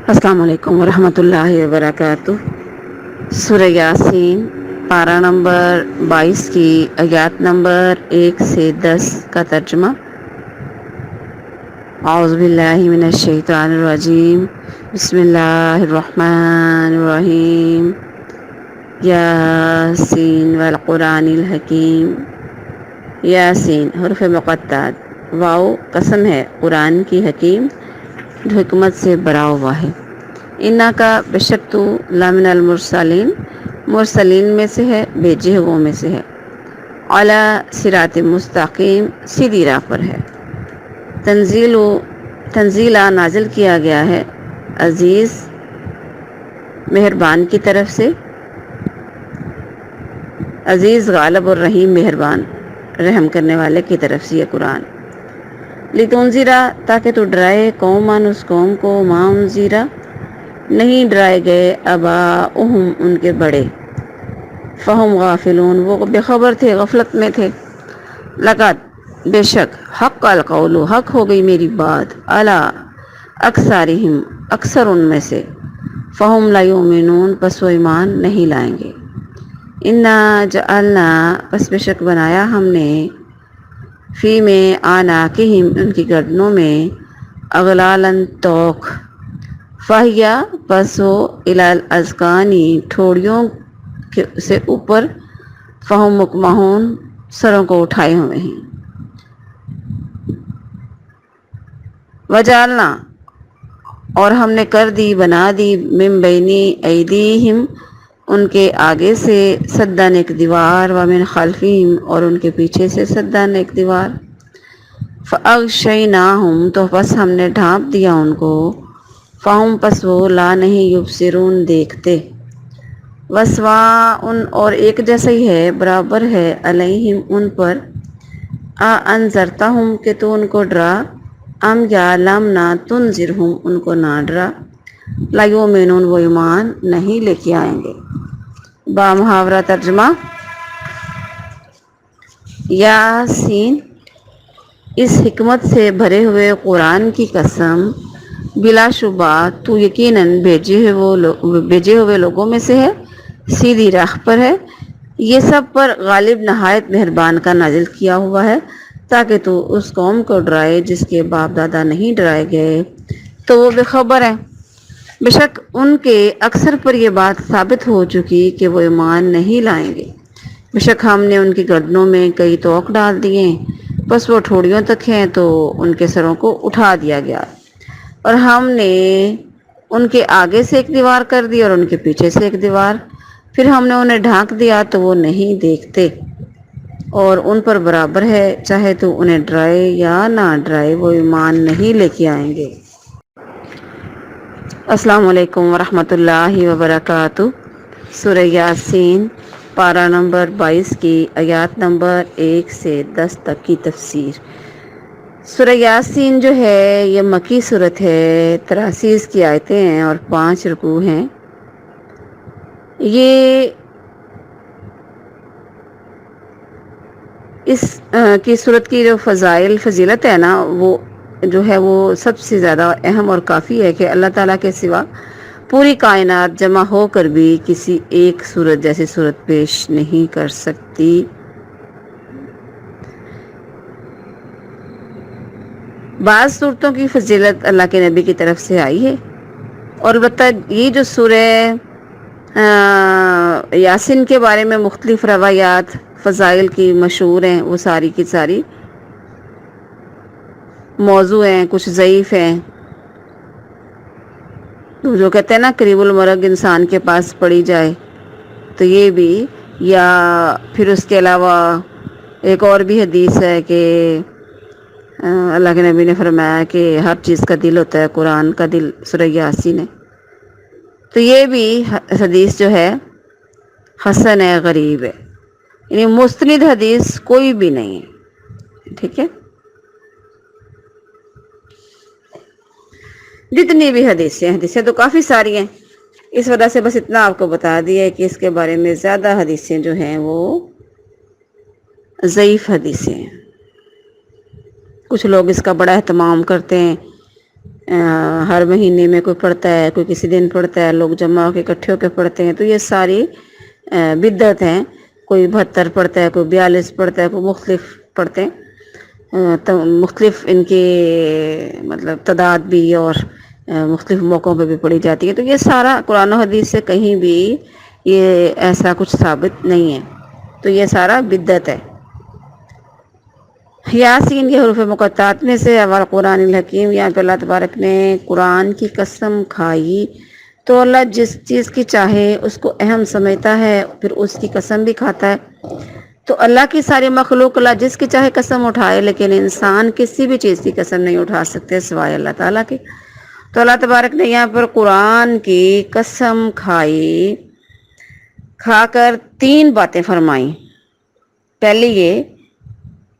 السلام علیکم ورحمۃ اللہ وبرکاتہ۔ سورہ یاسین پارہ نمبر 22 کی آیات نمبر 1 سے 10 کا ترجمہ۔ اعوذ باللہ من الشیطان الرجیم، بسم اللہ الرحمن الرحیم۔ یاسین والقرآن الحکیم۔ یاسین حرف مقطعات، واو قسم ہے قرآن کی حکیم جو حکمت سے بھرا ہوا ہے۔ انا کا بے شک تو لامن المرسلین، مرسلین میں سے ہے، بھیجے ہوئے میں سے ہے۔ علی صراط مستقیم، سیدھی راہ پر ہے۔ تنزیلا نازل کیا گیا ہے عزیز مہربان کی طرف سے، عزیز غالب اور رحیم مہربان رحم کرنے والے کی طرف سے یہ قرآن۔ لتنذرا تاکہ تو ڈرائے قوماً اس قوم کو، ما انذرا نہیں ڈرائے گئے آباؤہم ان کے بڑے، فہم غافلون وہ بے خبر تھے، غفلت میں تھے۔ لقد بے شک، حق القول حق ہو گئی میری بات، علی اکثرہم اکثر ان میں سے، فہم لا یؤمنون پس وہ ایمان نہیں لائیں گے۔ انا جعلنا پس بے شک بنایا ہم نے، فی میں آناکہم ان کی گردنوں میں، اغلالن توق، فہیا پس ہو الی الاذقانی ٹھوڑیوں سے اوپر، فہم مقمحون سروں کو اٹھائے ہوئے ہیں۔ وجعلنا اور ہم نے کر دی بنا دی، من بینی ایدیہم ان کے آگے سے، سدن ایک دیوار، ومن خلفہم اور ان کے پیچھے سے سدن ایک دیوار۔ فاغشیناہم تو بس ہم نے ڈھانپ دیا ان کو، فہم پس وہ لا نہیں یبصرون دیکھتے۔ وسواء اور ایک جیسا ہی ہے، برابر ہے، علیہم ان پر، انذرتہم کہ تو ان کو ڈرا، ام یا لم نہ تنذرہم ان کو نہ ڈرا، لا یؤمنون وہ ایمان نہیں لے کے آئیں گے۔ با محاورہ ترجمہ۔ یاسین اس حکمت سے بھرے ہوئے قرآن کی قسم، بلا شبہ تو یقیناً بھیجے ہوئے لوگوں میں سے ہے، سیدھی راہ پر ہے، یہ سب پر غالب نہایت مہربان کا نازل کیا ہوا ہے، تاکہ تو اس قوم کو ڈرائے جس کے باپ دادا نہیں ڈرائے گئے تو وہ بے خبر ہیں۔ بے شک ان کے اکثر پر یہ بات ثابت ہو چکی کہ وہ ایمان نہیں لائیں گے۔ بے شک ہم نے ان کی گردنوں میں کئی طوق ڈال دیے، بس وہ ٹھوڑیوں تک ہیں تو ان کے سروں کو اٹھا دیا گیا، اور ہم نے ان کے آگے سے ایک دیوار کر دی اور ان کے پیچھے سے ایک دیوار، پھر ہم نے انہیں ڈھانک دیا تو وہ نہیں دیکھتے، اور ان پر برابر ہے، چاہے تو انہیں ڈرائے یا نہ ڈرائے وہ ایمان نہیں لے کے آئیں گے۔ السلام علیکم ورحمۃ اللہ وبرکاتہ۔ سورہ یاسین پارہ نمبر 22 کی آیات نمبر 1 سے 10 تک کی تفسیر۔ سورہ یاسین جو ہے یہ مکی سورت ہے، 83 کی آیتیں ہیں اور 5 رکوع ہیں۔ یہ اس کی سورت کی جو فضیلت ہے نا، وہ جو ہے وہ سب سے زیادہ اہم اور کافی ہے کہ اللہ تعالیٰ کے سوا پوری کائنات جمع ہو کر بھی کسی ایک سورت جیسی سورت پیش نہیں کر سکتی۔ بعض صورتوں کی فضیلت اللہ کے نبی کی طرف سے آئی ہے، اور البتہ یہ جو سورہ یاسین کے بارے میں مختلف روایات فضائل کی مشہور ہیں، وہ ساری کی ساری موضوع ہیں، کچھ ضعیف ہیں، تو جو کہتے ہیں نا قریب المرگ انسان کے پاس پڑی جائے، تو یہ بھی، یا پھر اس کے علاوہ ایک اور بھی حدیث ہے کہ اللہ کے نبی نے فرمایا کہ ہر چیز کا دل ہوتا ہے، قرآن کا دل سورہ یاسین ہے، تو یہ بھی حدیث جو ہے حسن ہے، غریب ہے، یعنی مستند حدیث کوئی بھی نہیں ہے، ٹھیک ہے۔ جتنی بھی حدیثیں تو کافی ساری ہیں، اس وجہ سے بس اتنا آپ کو بتا دیا ہے کہ اس کے بارے میں زیادہ حدیثیں جو ہیں وہ ضعیف حدیثیں ہیں۔ کچھ لوگ اس کا بڑا اہتمام کرتے ہیں ہر مہینے میں کوئی پڑھتا ہے، کوئی کسی دن پڑھتا ہے، لوگ جمع ہو کے اکٹھے ہو کے پڑھتے ہیں، تو یہ ساری بدعت ہیں۔ کوئی 72 پڑھتا ہے، کوئی 42 پڑھتا ہے، کوئی مختلف پڑھتے ہیں، تو مختلف ان کی مطلب تعداد بھی اور مختلف موقعوں پہ بھی پڑھی جاتی ہے۔ تو یہ سارا قرآن و حدیث سے کہیں بھی یہ ایسا کچھ ثابت نہیں ہے، تو یہ سارا بدعت ہے۔ یاسین کے حروف مقطعات میں سے والقرآن الحکیم، یہاں پہ اللہ تبارک نے قرآن کی قسم کھائی، تو اللہ جس چیز کی چاہے اس کو اہم سمجھتا ہے، پھر اس کی قسم بھی کھاتا ہے۔ تو اللہ کی ساری مخلوق، اللہ جس کی چاہے قسم اٹھائے، لیکن انسان کسی بھی چیز کی قسم نہیں اٹھا سکتے سوائے اللہ تعالیٰ کے۔ تو اللہ تبارک نے یہاں پر قرآن کی قسم کھائی، کھا کر 3 باتیں فرمائیں۔ پہلی یہ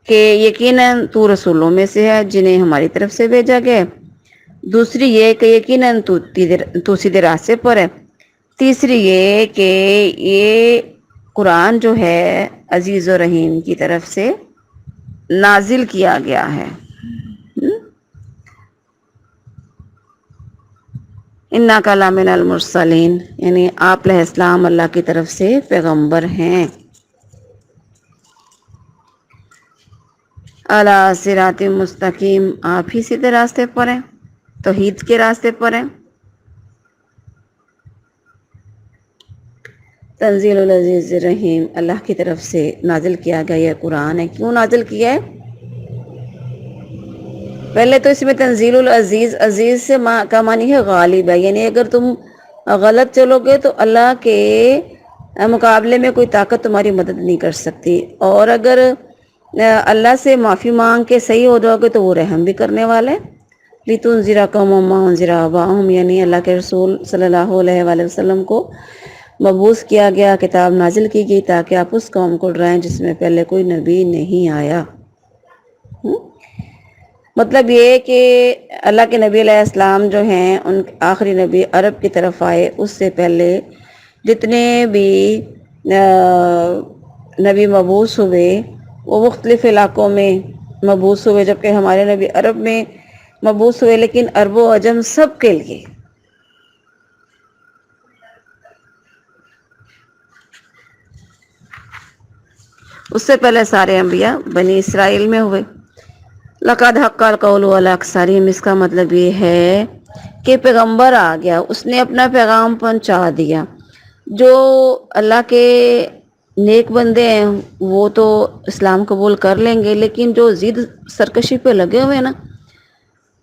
کہ یقیناً تو رسولوں میں سے ہے جنہیں ہماری طرف سے بھیجا گیا۔ دوسری یہ کہ یقیناً تو سیدھے راستے پر ہے۔ تیسری یہ کہ یہ قرآن جو ہے عزیز و رحیم کی طرف سے نازل کیا گیا ہے۔ اِنَّکَ لَمِنَ الْمُرْسَلِینَ، یعنی آپ علیہ السلام اللہ کی طرف سے پیغمبر ہیں۔ عَلَىٰ صِرَاطٍ مستقیم، آپ ہی سیدھے راستے پر ہیں، توحید کے راستے پر ہیں۔ تنزیل العزیز الرحیم، اللہ کی طرف سے نازل کیا گیا یہ قرآن ہے۔ کیوں نازل کیا ہے؟ پہلے تو اس میں تنزیل العزیز، عزیز سے کا معنی ہے غالب ہے، یعنی اگر تم غلط چلو گے تو اللہ کے مقابلے میں کوئی طاقت تمہاری مدد نہیں کر سکتی، اور اگر اللہ سے معافی مانگ کے صحیح ہو جاؤ گے تو وہ رحم بھی کرنے والے۔ لِتُنذِرَ قَوْمًا مَا أُنذِرَ آبَاؤُهُمْ، یعنی اللہ کے رسول صلی اللہ علیہ وآلہ وسلم کو مبعوث کیا گیا، کتاب نازل کی گئی تاکہ آپ اس قوم کو ڈرائیں جس میں پہلے کوئی نبی نہیں آیا۔ مطلب یہ کہ اللہ کے نبی علیہ السلام جو ہیں، ان آخری نبی عرب کی طرف آئے، اس سے پہلے جتنے بھی نبی مبعوث ہوئے وہ مختلف علاقوں میں مبعوث ہوئے، جبکہ ہمارے نبی عرب میں مبعوث ہوئے، لیکن عرب و عجم سب کے لیے۔ اس سے پہلے سارے انبیاء بنی اسرائیل میں ہوئے۔ لَقَدْ حَقَّ الْقَوْلُ عَلَىٰ أَكْثَرِهِمْ، اس کا مطلب یہ ہے کہ پیغمبر آ گیا، اس نے اپنا پیغام پہنچا دیا۔ جو اللہ کے نیک بندے ہیں وہ تو اسلام قبول کر لیں گے، لیکن جو ضد سرکشی پہ لگے ہوئے ہیں نا،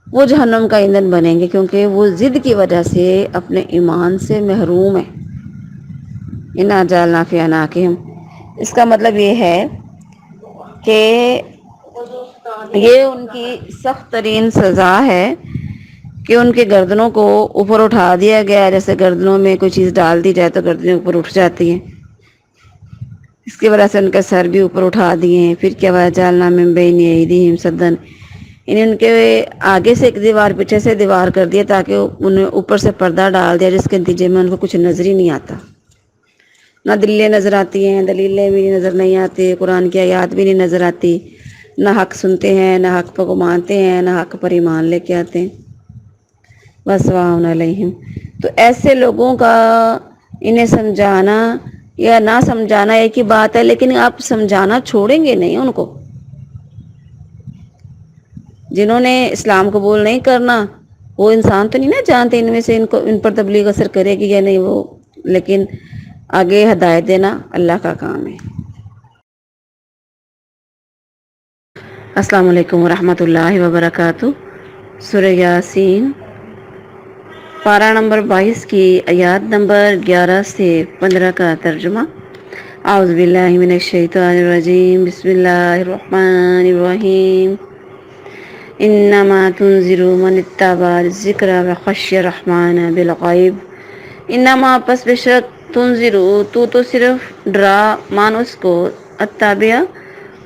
وہ جہنم کا ایندھن بنیں گے، کیونکہ وہ ضد کی وجہ سے اپنے ایمان سے محروم ہیں۔ اِنَّا جَعَلْنَا فِي أَعْنَاقِهِمْ، اس کا مطلب یہ ہے کہ یہ ان کی سخت ترین سزا ہے کہ ان کے گردنوں کو اوپر اٹھا دیا گیا، جیسے گردنوں میں کوئی چیز ڈال دی جائے تو گردنیں اوپر اٹھ جاتی ہیں، اس کی وجہ سے ان کے سر بھی اوپر اٹھا دیے ہیں۔ پھر کیا وَجَعَلْنَا مِن بَيْنِ أَيْدِيهِمْ سَدًّا، یعنی ان کے آگے سے ایک دیوار، پیچھے سے دیوار کر دیا تاکہ انہیں اوپر سے پردہ ڈال دیا، جس کے نتیجے میں ان کو کچھ نظر ہی نہیں آتا، نہ دلیلیں نظر آتی ہیں، دلیلیں بھی نظر نہیں آتی، قرآن کی آیات بھی نہیں نظر آتی، نہ حق سنتے ہیں، نہ حق کو مانتے ہیں، نہ حق پر ایمان لے کے آتے ہیں۔ وَسَوَاءٌ عَلَيْهِمْ، تو ایسے لوگوں کا انہیں سمجھانا یا نہ سمجھانا ایک ہی بات ہے، لیکن آپ سمجھانا چھوڑیں گے نہیں ان کو۔ جنہوں نے اسلام قبول نہیں کرنا وہ انسان تو نہیں نا جانتے ان میں سے ان پر تبلیغ اثر کرے گی یا نہیں، وہ لیکن آگے ہدایت دینا اللہ کا کام ہے۔ السلام علیکم ورحمۃ اللہ وبرکاتہ۔ سورہ یاسین، پارہ نمبر 22 کی آیات نمبر 11 سے 15 کا ترجمہ۔ اعوذ باللہ من الشیطان الرجیم، بسم اللہ الرحمن الرحیم۔ انما تنذر من اتبع الذکر وخشی الرحمن بالغیب، انما پس بے شک تنذر تو صرف ڈرا، مان اس کو،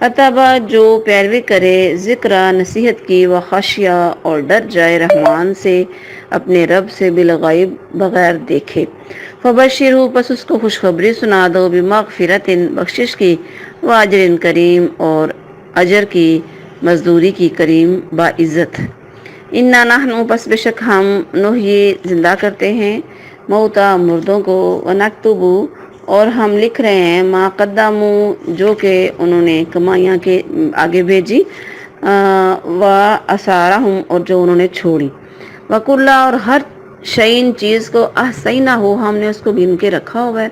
اتبع جو پیروی کرے، ذکر نصیحت کی، وخشیہ اور ڈر جائے، رحمان سے اپنے رب سے، بالغیب بغیر دیکھے، فبشرہ پس اس کو خوشخبری سنا دو، بمغفرت بخشش کی، واجر کریم اور اجر کی، مزدوری کی کریم باعزت۔ انا نحن پس بے شک ہم نحیی زندہ کرتے ہیں موتا مردوں کو ونکتبو اور ہم لکھ رہے ہیں ما قدموا جو کہ انہوں نے کمائیاں کے آگے بھیجی و اثارہم اور جو انہوں نے چھوڑی وکلا اور ہر شعین چیز کو احسینہ ہو ہم نے اس کو گن کے رکھا ہوا ہے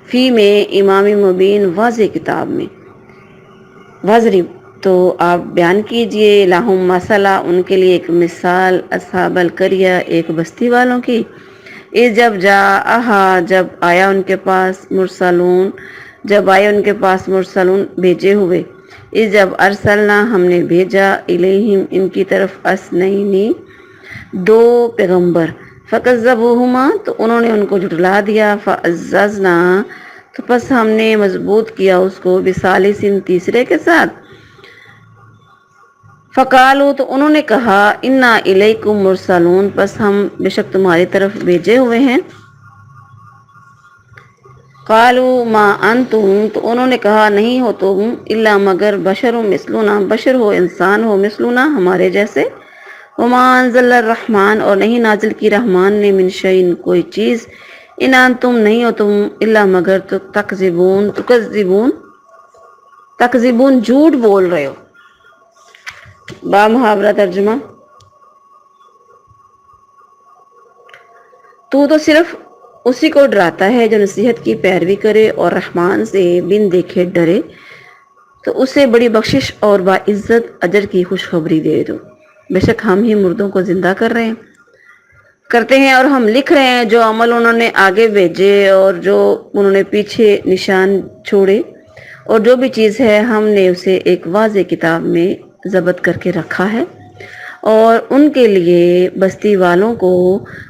فی میں امام مبین واضح کتاب میں وزری تو آپ بیان کیجئے لہم مسئلہ ان کے لیے ایک مثال اصحاب القریہ ایک بستی والوں کی جب جب آیا ان کے پاس مرسلون جب آئے ان کے پاس مرسلون بھیجے ہوئے جب ارسلنا ہم نے بھیجا الیہم ان کی طرف اسنینی دو پیغمبر فکذبوہما تو انہوں نے ان کو جھٹلا دیا فعززنا تو پس ہم نے مضبوط کیا اس کو بثالث تیسرے کے ساتھ فقالو تو انہوں نے کہا انا الیکم مرسلون پس ہم بے شک تمہاری طرف بھیجے ہوئے ہیں قالو ما انتم تو انہوں نے کہا نہیں ہو تم الا مگر بشر مثلنا بشر ہو انسان ہو مثلنا ہمارے جیسے وما انزل الرحمن اور نہیں نازل کی رحمان نے من شیء کوئی چیز ان انتم نہیں ہو تم الا مگر تکذبون جھوٹ بول رہے ہو با محاورہ ترجمہ تو صرف اسی کو ڈراتا ہے جو نصیحت کی پیروی کرے اور رحمان سے بن دیکھے ڈرے تو اسے بڑی بخشش اور باعزت اجر کی خوشخبری دے دو بے شک ہم ہی مردوں کو زندہ کرتے ہیں اور ہم لکھ رہے ہیں جو عمل انہوں نے آگے بھیجے اور جو انہوں نے پیچھے نشان چھوڑے اور جو بھی چیز ہے ہم نے اسے ایک واضح کتاب میں ضبط کر کے رکھا ہے اور ان کے لیے بستی والوں کو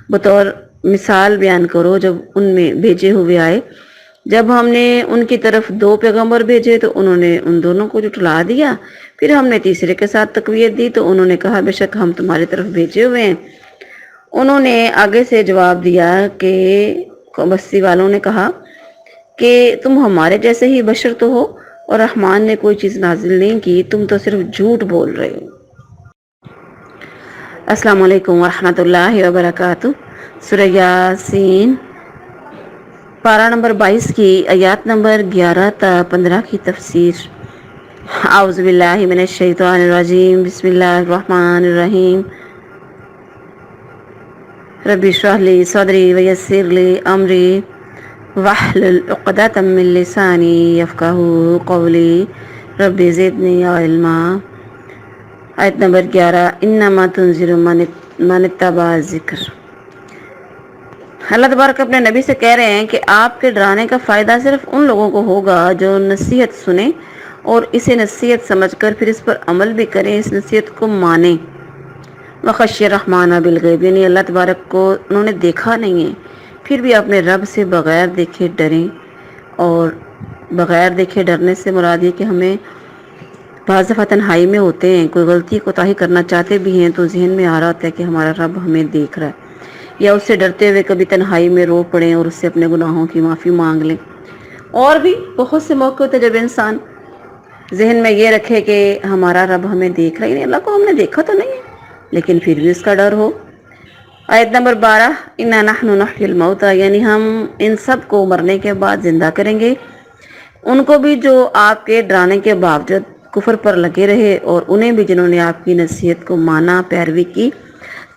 بطور مثال بیان کرو جب ان میں بھیجے ہوئے آئے جب ہم نے ان کی طرف دو پیغمبر بھیجے تو انہوں نے ان دونوں کو جھٹلا دیا پھر ہم نے تیسرے کے ساتھ تقویت دی تو انہوں نے کہا بے شک ہم تمہاری طرف بھیجے ہوئے ہیں انہوں نے آگے سے جواب دیا کہ بستی والوں نے کہا کہ تم ہمارے جیسے ہی بشر تو ہو اور رحمان نے کوئی چیز نازل نہیں کی تم تو صرف جھوٹ بول رہے ہو السلام علیکم ورحمۃ اللہ وبرکاتہ سورہ یاسین پارہ نمبر 22 کی آیات نمبر 11 تا 15 کی تفسیر اعوذ باللہ من الشیطان الرجیم بسم اللہ الرحمن الرحیم رب اشرح لی صدری ویسر لی امری واحلل عقدۃ من لسانی یفقہوا قولی رب زدنی علما آیت نمبر 11 انما تنذر من اتبع الذکر اللہ تبارک اپنے نبی سے کہہ رہے ہیں کہ آپ کے ڈرانے کا فائدہ صرف ان لوگوں کو ہوگا جو نصیحت سنیں اور اسے نصیحت سمجھ کر پھر اس پر عمل بھی کریں اس نصیحت کو مانیں وخشی الرحمن بالغیب یعنی اللہ تبارک کو انہوں نے دیکھا نہیں ہے پھر بھی اپنے رب سے بغیر دیکھے ڈریں اور بغیر دیکھے ڈرنے سے مراد یہ کہ ہمیں بعض دفعہ تنہائی میں ہوتے ہیں کوئی غلطی کوتاہی کرنا چاہتے بھی ہیں تو ذہن میں آ رہا ہوتا ہے کہ ہمارا رب ہمیں دیکھ رہا ہے یا اس سے ڈرتے ہوئے کبھی تنہائی میں رو پڑیں اور اس سے اپنے گناہوں کی معافی مانگ لیں اور بھی بہت سے موقع ہوتے جب انسان ذہن میں یہ رکھے کہ ہمارا رب ہمیں دیکھ رہا ہے اللہ کو ہم نے دیکھا تو نہیں ہے لیکن پھر بھی اس کا ڈر ہو آیت نمبر 12 انا نحن نحیی الموتى یعنی ہم ان سب کو مرنے کے بعد زندہ کریں گے ان کو بھی جو آپ کے ڈرانے کے باوجود کفر پر لگے رہے اور انہیں بھی جنہوں نے آپ کی نصیحت کو مانا پیروی کی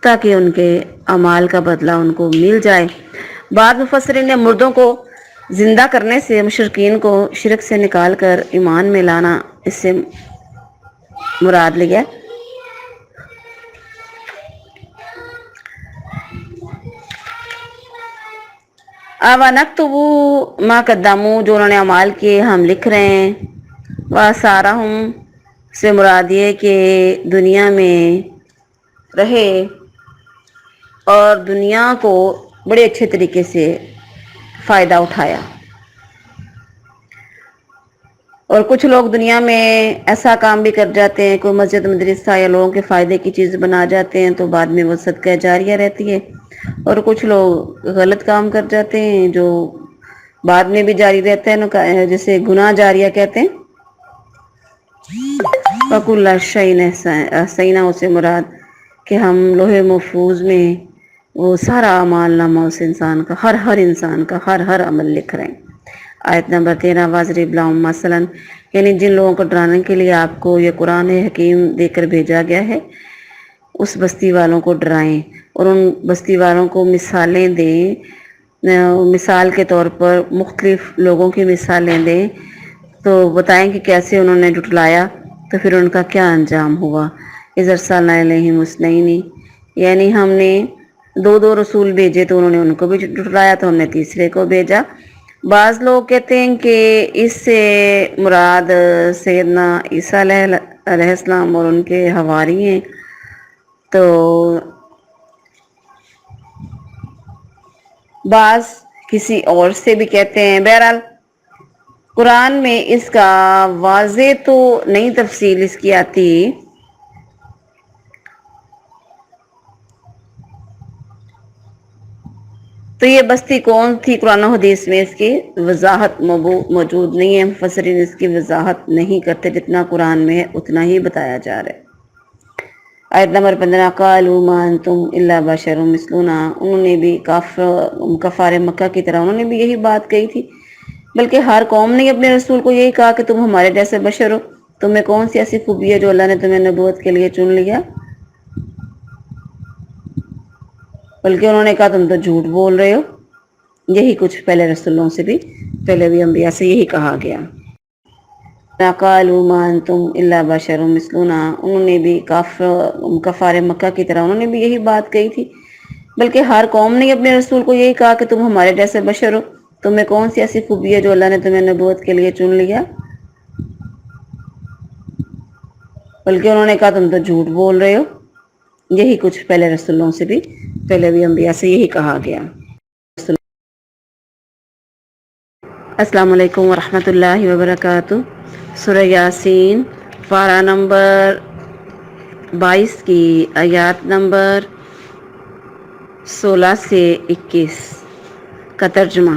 تاکہ ان کے اعمال کا بدلہ ان کو مل جائے بعض مفسرین نے مردوں کو زندہ کرنے سے مشرکین کو شرک سے نکال کر ایمان میں لانا اس سے مراد لیا اب نکتبو ما قدموا جو انہوں نے اعمال کیے ہم لکھ رہے ہیں وآثارہم سے مراد یہ کہ دنیا میں رہے اور دنیا کو بڑے اچھے طریقے سے فائدہ اٹھایا اور کچھ لوگ دنیا میں ایسا کام بھی کر جاتے ہیں کوئی مسجد مدرسہ یا لوگوں کے فائدے کی چیز بنا جاتے ہیں تو بعد میں وہ صدقہ جاریہ رہتی ہے اور کچھ لوگ غلط کام کر جاتے ہیں جو بعد میں بھی جاری رہتا ہے جیسے گناہ جاریہ کہتے ہیں وَكُلَّ شَيْءٍ أَحْصَيْنَاهُ سے مراد کہ ہم لوح محفوظ میں وہ سارا اعمال نامہ اس انسان کا ہر انسان کا ہر عمل لکھ رہے ہیں۔ آیت نمبر 13 واضرب لہم مثلاً، یعنی جن لوگوں کو ڈرانے کے لیے آپ کو یہ قرآن حکیم دے کر بھیجا گیا ہے، اس بستی والوں کو ڈرائیں اور ان بستی والوں کو مثالیں دیں، مثال کے طور پر مختلف لوگوں کی مثالیں دیں، تو بتائیں کہ کیسے انہوں نے جھٹلایا تو پھر ان کا کیا انجام ہوا۔ اذ ارسلنا الیہم اثنین، یعنی ہم نے دو رسول بھیجے تو انہوں نے ان کو بھی جھٹلایا تو ہم نے تیسرے کو بھیجا۔ بعض لوگ کہتے ہیں کہ اس سے مراد سیدنا عیسیٰ علیہ السلام اور ان کے حواری ہیں، تو بعض کسی اور سے بھی کہتے ہیں۔ بہرحال قرآن میں اس کا واضح تو نہیں تفصیل اس کی آتی، تو یہ بستی کون تھی قرآن و حدیث میں اس کی وضاحت موجود نہیں ہے، مفسرین اس کی وضاحت نہیں کرتے، جتنا قرآن میں ہے اتنا ہی بتایا جا رہا ہے۔ آیت نمبر 15 قالوا ما انتم الا بشر مثلنا، انہوں نے بھی کفار مکہ کی طرح انہوں نے بھی یہی بات کہی تھی، بلکہ ہر قوم نے اپنے رسول کو یہی کہا کہ تم ہمارے جیسے بشر ہو، تمہیں کون سی ایسی خوبی ہے جو اللہ نے تمہیں نبوت کے لیے چن لیا، بلکہ انہوں نے کہا تم تو جھوٹ بول رہے ہو۔ یہی کچھ پہلے رسولوں سے بھی، پہلے بھی انبیاء سے یہی کہا گیا۔ قالوا ما انتم الا بشر مثلنا، انہوں نے بھی کفار مکہ کی طرح انہوں نے بھی یہی بات کہی تھی، بلکہ ہر قوم نے اپنے رسول کو یہی کہا کہ تم ہمارے جیسے بشر ہو، تمہیں کون سی ایسی خوبی ہے جو اللہ نے تمہیں نبوت کے لیے چن لیا، بلکہ انہوں نے کہا تم تو جھوٹ بول رہے ہو۔ یہی کچھ پہلے رسولوں سے بھی، پہلے بھی انبیاء سے یہی کہا گیا۔ السلام علیکم ورحمۃ اللہ وبرکاتہ۔ سورہ یاسین پارہ نمبر 22 کی آیات نمبر 16 سے 21 کا ترجمہ۔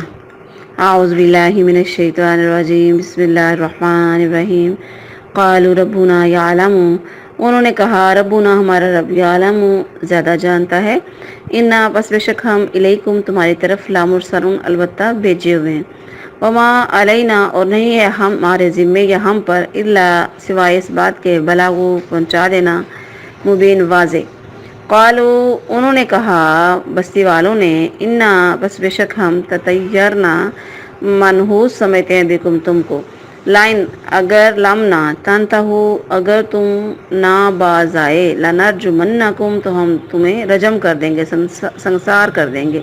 اعوذ باللہ من الشیطان الرجیم، بسم اللہ الرحمن الرحیم۔ قالوا ربنا یعلم، انہوں نے کہا ربنا ہمارا رب یعلم زیادہ جانتا ہے، انا پس بے شک ہم الیکم تمہاری طرف لامرسلون البتہ بھیجے ہوئے ہیں، وما علینا اور نہیں ہے ہمارے ذمے یا ہم پر الا سوائے اس بات کے بلاغو پہنچا دینا، مبین واضح۔ قالو انہوں نے کہا بستی والوں نے، انا بس بے شک ہم تطیرنا منحوس سمجھتے ہیں بکم تم کو، لائن اگر لمنا تنتہو اگر تم نہ باز آئے، لنرجمنکم تو ہم تمہیں رجم کر دیں گے، سنسار کر دیں گے،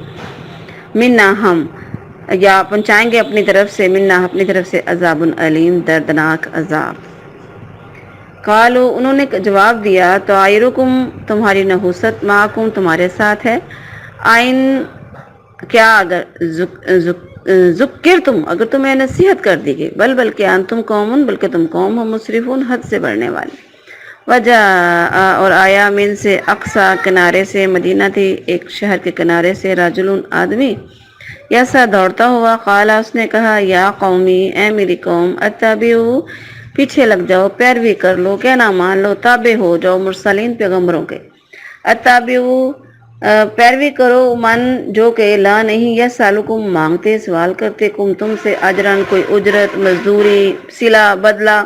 منا ہم، یا پہنچائیں گے اپنی طرف سے، منا اپنی طرف سے عذاب علیم دردناک عذاب۔ قالو انہوں نے جواب دیا طائرکم تمہاری نحوست معکم تمہارے ساتھ ہے، آئین کیا اگر ذکر تم اگر تمہیں نصیحت کر دی گئی، بلکہ انتم قوم بلکہ تم قوم ہو مسرفون حد سے بڑھنے والے۔ وجہ اور آیا من سے اقصا کنارے سے، مدینہ تھی ایک شہر کے کنارے سے، رجل آدمی ایسا دوڑتا ہوا، قالا اس نے کہا یا قومی اے میری قوم، اتبعو پیچھے لگ جاؤ، پیروی کر لو، کہنا مان لو، تابع ہو جاؤ مرسلین پیغمبروں کے، اتبعو پیروی کرو، من جو کہ لا نہیں یسالکم مانگتے سوال کرتے، کم تم سے اجرن کوئی اجرت مزدوری صلہ بدلہ،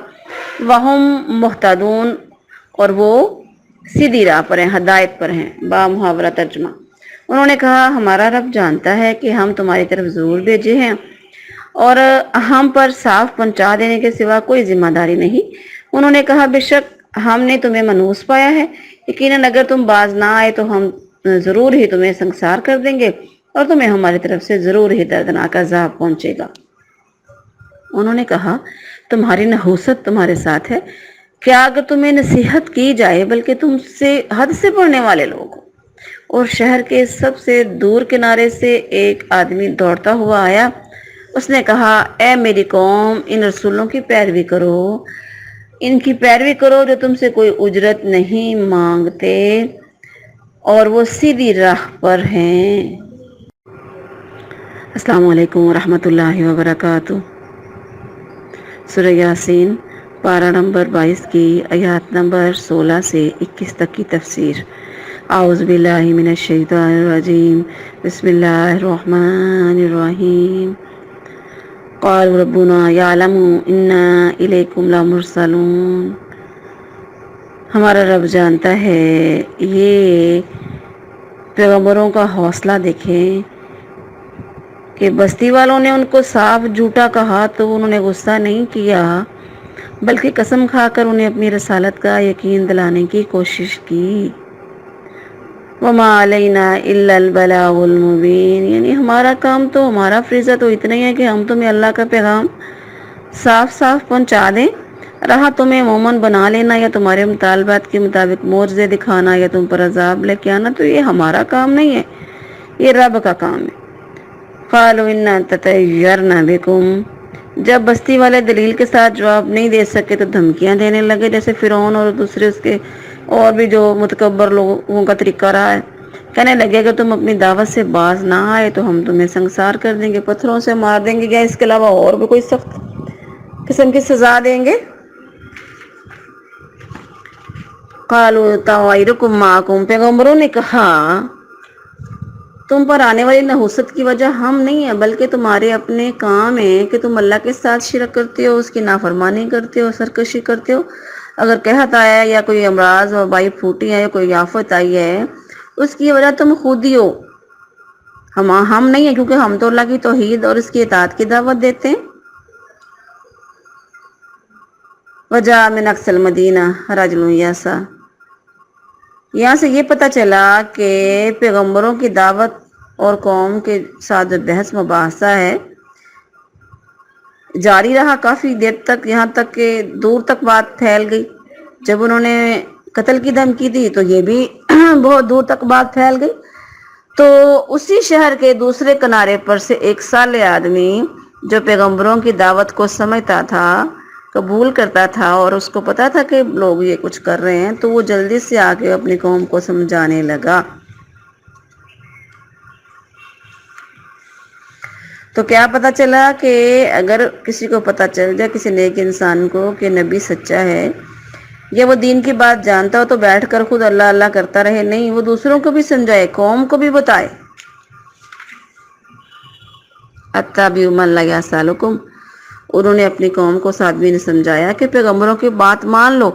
وہم محتدون اور وہ سیدھی راہ پر ہیں، ہدایت پر ہیں، با محاورہ ترجمہ۔ انہوں نے کہا ہمارا رب جانتا ہے کہ ہم تمہاری طرف ضرور بھیجے ہیں اور ہم پر صاف پہنچا دینے کے سوا کوئی ذمہ داری نہیں۔ انہوں نے کہا بے شک ہم نے تمہیں منحوس پایا ہے، یقیناً اگر تم باز نہ آئے تو ہم ضرور ہی تمہیں سنگسار کر دیں گے اور تمہیں ہماری طرف سے ضرور ہی دردناک عذاب پہنچے گا۔ انہوں نے کہا تمہاری نحوست تمہارے ساتھ ہے، کیا اگر تمہیں نصیحت کی جائے بلکہ تم سے حد سے بڑھنے والے لوگ ہو۔ اور شہر کے سب سے دور کنارے سے ایک آدمی دوڑتا ہوا آیا، اس نے کہا اے میری قوم ان رسولوں کی پیروی کرو، ان کی پیروی کرو جو تم سے کوئی اجرت نہیں مانگتے اور وہ سیدھی راہ پر ہیں۔ السلام علیکم ورحمۃ اللہ وبرکاتہ۔ سورہ یاسین پارہ نمبر 22 کی آیات نمبر 16 سے 21 تک کی تفسیر۔ اعوذ باللہ من الشیطان الرجیم بسم اللہ الرحمن الرحیم قال ربنا یعلم انا الیکم لمرسلون۔ ہمارا رب جانتا ہے، یہ پیغمبروں کا حوصلہ دیکھیں کہ بستی والوں نے ان کو صاف جھوٹا کہا تو انہوں نے غصہ نہیں کیا، بلکہ قسم کھا کر انہیں اپنی رسالت کا یقین دلانے کی کوشش کی۔ وما علینا الا البلاغ المبین، یعنی ہمارا کام تو، ہمارا فریضہ تو اتنا ہی ہے کہ ہم تمہیں اللہ کا پیغام صاف صاف پہنچا دیں۔ رہا تمہیں مومن بنا لینا یا تمہارے مطالبات کے مطابق معجزے دکھانا یا تم پر عذاب لے کے آنا، تو یہ ہمارا کام نہیں ہے، یہ رب کا کام ہے۔ قالوا انا تطیرنا بکم، جب بستی والے دلیل کے ساتھ جواب نہیں دے سکے تو دھمکیاں دینے لگے، جیسے فرعون اور دوسرے اس کے اور بھی جو متکبر لوگوں کا طریقہ رہا ہے۔ کہنے لگے اگر تم اپنی دعوت سے باز نہ آئے تو ہم تمہیں سنسار کر دیں گے، پتھروں سے مار دیں گے، یا اس کے علاوہ اور بھی کوئی سخت قسم کی سزا دیں گے۔ قالوا طائرکم معکم، پیغمبروں نے کہا تم پر آنے والی نحوست کی وجہ ہم نہیں ہیں، بلکہ تمہارے اپنے کام ہیں کہ تم اللہ کے ساتھ شرک کرتے ہو، اس کی نافرمانی کرتے ہو، سرکشی کرتے ہو۔ اگر قحط آیا ہے یا کوئی امراض اور بائی پھوٹی ہے یا کوئی آفت آئی ہے، اس کی وجہ تم خود ہی ہو، ہم نہیں ہیں، کیونکہ ہم تو اللہ کی توحید اور اس کی اطاعت کی دعوت دیتے ہیں۔ وجاء من اقصى المدینہ رجل یسعی، یہاں سے یہ پتہ چلا کہ پیغمبروں کی دعوت اور قوم کے ساتھ جو بحث مباحثہ ہے جاری رہا کافی دیر تک، یہاں تک کہ دور تک بات پھیل گئی۔ جب انہوں نے قتل کی دھمکی دی تو یہ بھی بہت دور تک بات پھیل گئی۔ تو اسی شہر کے دوسرے کنارے پر سے ایک صالح آدمی جو پیغمبروں کی دعوت کو سمجھتا تھا، قبول کرتا تھا، اور اس کو پتا تھا کہ لوگ یہ کچھ کر رہے ہیں، تو وہ جلدی سے آ کے اپنی قوم کو سمجھانے لگا۔ تو کیا پتا چلا کہ اگر کسی کو پتا چل جائے، کسی نیک انسان کو، کہ نبی سچا ہے یا وہ دین کی بات جانتا ہو، تو بیٹھ کر خود اللہ اللہ کرتا رہے، نہیں، وہ دوسروں کو بھی سمجھائے، قوم کو بھی بتائے۔ اتبعوا من لا یسألکم، انہوں نے اپنی قوم کو اس آدمی نے سمجھایا کہ پیغمبروں کی بات مان لو،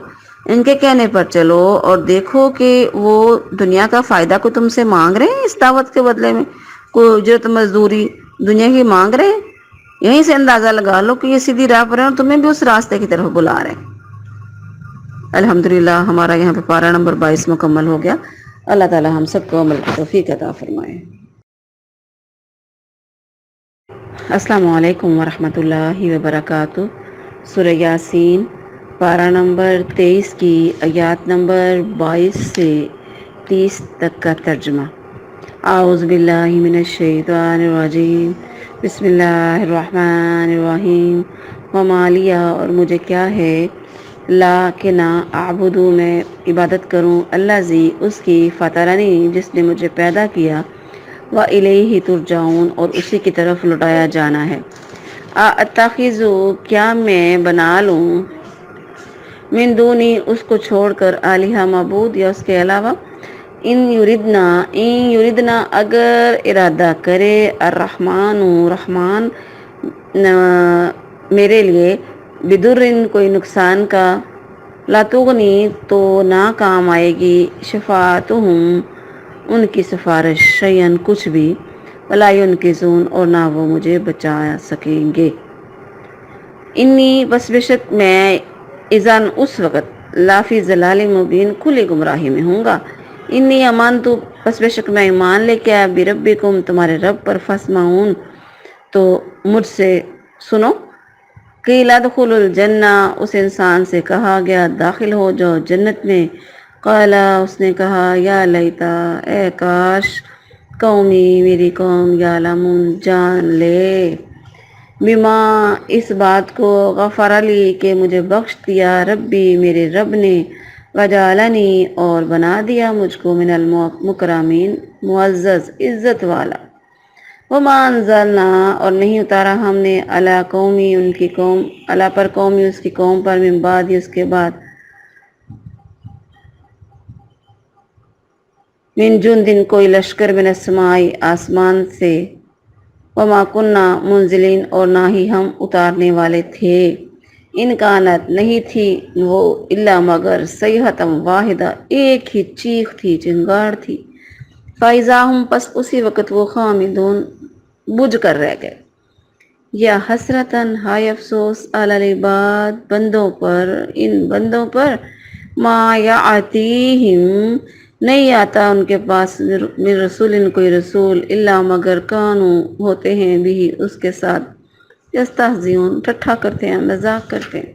ان کے کہنے پر چلو، اور دیکھو کہ وہ دنیا کا فائدہ کو تم سے مانگ رہے ہیں، اس دعوت کے بدلے میں کوئی اجرت مزدوری دنیا کی مانگ رہے ہیں۔ یہیں سے اندازہ لگا لو کہ یہ سیدھی راہ پر ہیں اور تمہیں بھی اس راستے کی طرف بلا رہے ہیں۔ الحمدللہ ہمارا یہاں پہ پارہ نمبر 22 مکمل ہو گیا۔ اللہ تعالی ہم سب کو عمل کی توفیق عطا فرمائے۔ السلام علیکم ورحمۃ اللہ وبرکاتہ۔ سورہ یاسین پارہ نمبر 23 کی آیات نمبر 22 سے 30 تک کا ترجمہ۔ اعوذ باللہ من الشیطان الرجیم، بسم اللہ الرحمن الرحیم۔ وما لیہ، اور مجھے کیا ہے، لا کہ نہ، اعبدو میں عبادت کروں، اللہ زی اس کی، فطرنی جس نے مجھے پیدا کیا، وَإِلَيْهِ تُرْجَعُونَ اور اسی کی طرف لوٹایا جانا ہے۔ اتخذ، کیا میں بنا لوں، من دونی اس کو چھوڑ کر، الہہ معبود یا اس کے علاوہ، ان یردنا اگر ارادہ کرے، الرحمن رحمان میرے لیے، بدرن کوئی نقصان کا، لا تغنی تو نہ کام آئے گی، شفاعتہم ان کی سفارش، شیئن کچھ بھی، ولا ینقذون اور نہ وہ مجھے بچا سکیں گے۔ انی بس بے شک میں، اذن اس وقت، لا فی ضلال مبین کھلی گمراہی میں ہوں گا۔ انی آمنت، بس بے شک میں ایمان لے کے آیا، بربکم تمہارے رب پر، فاسمعون تو مجھ سے سنو۔ قیل ادخلوا الجنہ، اس انسان سے کہا گیا داخل ہو جاؤ جنت میں۔ قال، اس نے کہا، یا لیتا، اے کاش، قومی میری قوم، یعلمون جان لے، بما اس بات کو، غفر لی کہ مجھے بخش دیا، ربی میرے رب نے، وجعلنی اور بنا دیا مجھ کو، من المکرمین معزز عزت والا۔ وما انزلنا اور نہیں اتارا ہم نے، علی قومی ان کی قوم، علی پر قومی اس کی قوم پر، من بعد اس کے بعد، من جندن کوئی لشکر من السمائی آسمان سے، وما کننا منزلین اور نہ ہی ہم اتارنے والے تھے، ان کانت نہیں تھی وہ الا مگر صیحتم واحدہ ایک ہی چیخ تھی، چنگاڑ تھی، فائزہ ہم پس اسی وقت وہ خامدون بجھ کر رہ گئے۔ یا حسرتن ہائے افسوس علی العباد بندوں پر، ان بندوں پر، ما یاتیہم نہیں آتا ان کے پاس من رسول ان کوئی رسول، الا مگر کانوا ہوتے ہیں بھی اس کے ساتھ، یستہزئون ٹھٹھا کرتے ہیں، مذاق کرتے ہیں۔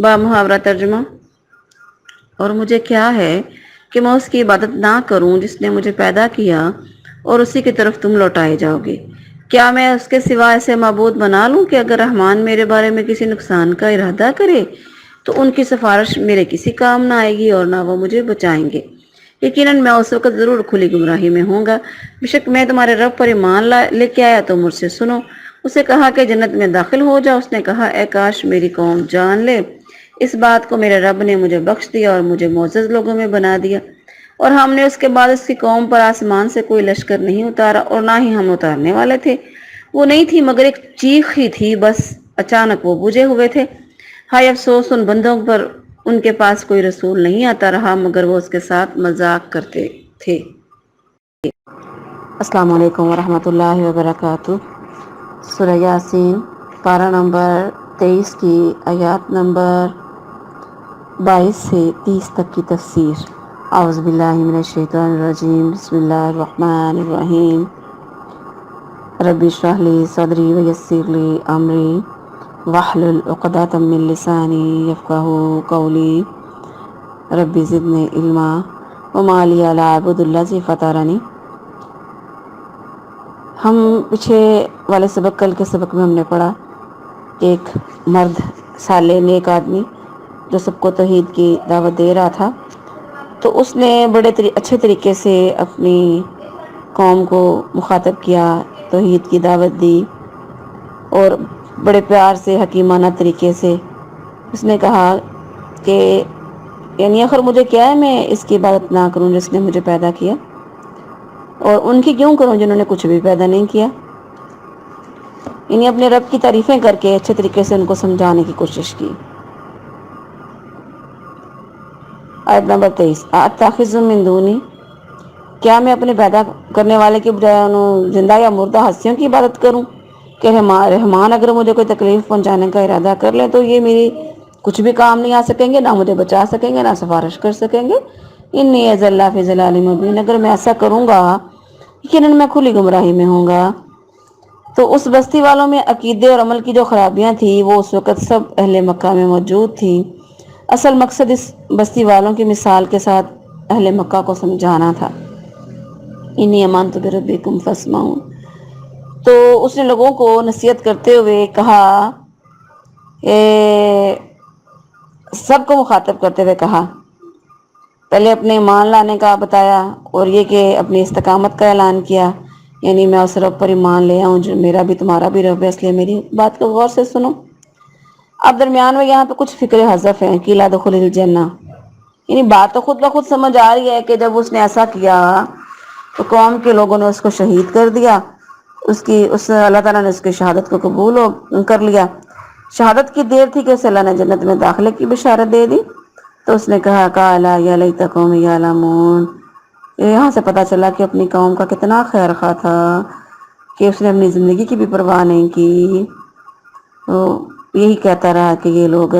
با محاورہ ترجمہ۔ اور مجھے کیا ہے کہ میں اس کی عبادت نہ کروں جس نے مجھے پیدا کیا اور اسی کی طرف تم لوٹائے جاؤ گے۔ کیا میں اس کے سوا ایسے معبود بنا لوں کہ اگر رحمان میرے بارے میں کسی نقصان کا ارادہ کرے تو ان کی سفارش میرے کسی کام نہ آئے گی اور نہ وہ مجھے بچائیں گے۔ یقیناً میں اس وقت ضرور کھلی گمراہی میں ہوں گا۔ بے شک میں تمہارے رب پر ایمان لے کے آیا تو مجھ سے سنو۔ اسے کہا کہ جنت میں داخل ہو جا، اس نے کہا اے کاش میری قوم جان لے اس بات کو، میرے رب نے مجھے بخش دیا اور مجھے معزز لوگوں میں بنا دیا، اور ہم نے اس کے بعد اس کی قوم پر آسمان سے کوئی لشکر نہیں اتارا اور نہ ہی ہم اتارنے والے تھے۔ وہ نہیں تھی مگر ایک چیخ ہی تھی، بس اچانک وہ بجھے ہوئے تھے۔ ہائے افسوس ان بندوں پر ان کے پاس کوئی رسول نہیں آتا رہا مگر وہ اس کے ساتھ مذاق کرتے تھے۔ السلام علیکم ورحمۃ اللہ وبرکاتہ۔ سورہ یاسین، پارہ نمبر 23 کی آیات نمبر 22 سے 30 تک کی تفسیر۔ اعوذ باللہ من الشیطان الرجیم، بسم اللہ الرحمن الرحیم۔ رب اشرح لی صدری ویسر لی امری واحلل عقدۃ من لسانی یفقہوا قولی، رب زدنی علما وما لی لا اعبد الذی فطرنی۔ ہم پیچھے والے سبق، کل کے سبق میں ہم نے پڑھا کہ ایک مرد صالح نیک آدمی جو سب کو توحید کی دعوت دے رہا تھا، تو اس نے بڑے اچھے طریقے سے اپنی قوم کو مخاطب کیا، توحید کی دعوت دی اور بڑے پیار سے حکیمانہ طریقے سے اس نے کہا کہ یعنی آخر مجھے کیا ہے، میں اس کی عبادت نہ کروں جس نے مجھے پیدا کیا، اور ان کی کیوں کروں جنہوں نے کچھ بھی پیدا نہیں کیا۔ یعنی اپنے رب کی تعریفیں کر کے اچھے طریقے سے ان کو سمجھانے کی کوشش کی۔ آیت نمبر 23، اتخذ من دونی، کیا میں اپنے پیدا کرنے والے کی بجائے زندہ یا مردہ ہستیوں کی عبادت کروں کہ رحمان اگر مجھے کوئی تکلیف پہنچانے کا ارادہ کر لے تو یہ میری کچھ بھی کام نہیں آ سکیں گے، نہ مجھے بچا سکیں گے، نہ سفارش کر سکیں گے۔ انی اذا فی ضلال مبین، اگر میں ایسا کروں گا یقیناً میں کھلی گمراہی میں ہوں گا۔ تو اس بستی والوں میں عقیدے اور عمل کی جو خرابیاں تھیں وہ اس وقت سب اہل مکہ میں موجود تھیں۔ اصل مقصد اس بستی والوں کی مثال کے ساتھ اہل مکہ کو سمجھانا تھا۔ انی آمنت بربکم فاسمعون، تو اس نے لوگوں کو نصیحت کرتے ہوئے کہا، سب کو مخاطب کرتے ہوئے کہا، پہلے اپنے ایمان لانے کا بتایا اور یہ کہ اپنی استقامت کا اعلان کیا، یعنی میں اس رب پر ایمان لے آؤں جو میرا بھی تمہارا بھی رب ہے، اس لیے میری بات کو غور سے سنو۔ اب درمیان میں یہاں پہ کچھ فکر حذف ہیں، قیل دخل الجنہ، یعنی بات تو خود بخود سمجھ آ رہی ہے کہ جب اس نے ایسا کیا تو قوم کے لوگوں نے اس کو شہید کر دیا، اللہ تعالیٰ نے اس کی شہادت کو قبول کر لیا۔ شہادت کی دیر تھی کہ اسے اللہ نے جنت میں داخلے کی بشارت دے دی، تو اس نے کہا قالا یا لیت قوم یعلمون، یہاں سے پتہ چلا کہ اپنی قوم کا کتنا خیر خواہ تھا کہ اس نے اپنی زندگی کی بھی پرواہ نہیں کی۔ تو یہی کہتا رہا کہ یہ لوگ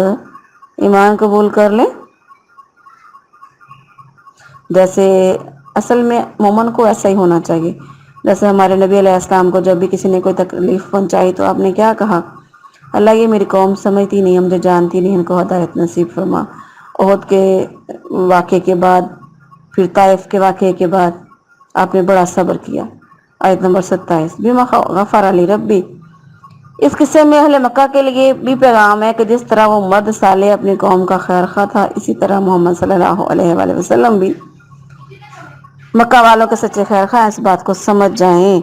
ایمان قبول کر لیں۔ جیسے اصل میں مومن کو ایسا ہی ہونا چاہیے، جیسے ہمارے نبی علیہ السلام کو جب بھی کسی نے کوئی تکلیف پہنچائی تو آپ نے کیا کہا، اللہ یہ میری قوم سمجھتی نہیں، مجھے جانتی نہیں، ان کو ہدایت نصیب فرما۔ احد کے واقعے کے بعد، پھر طائف کے واقعے کے بعد آپ نے بڑا صبر کیا۔ آیت نمبر 27، بما غفر لی ربی، اس قصے میں اہل مکہ کے لیے بھی پیغام ہے کہ جس طرح وہ مرد صالح اپنی قوم کا خیر خواہ تھا، اسی طرح محمد صلی اللہ علیہ وآلہ وسلم بھی مکہ والوں کے سچے خیر خواہ، اس بات کو سمجھ جائیں۔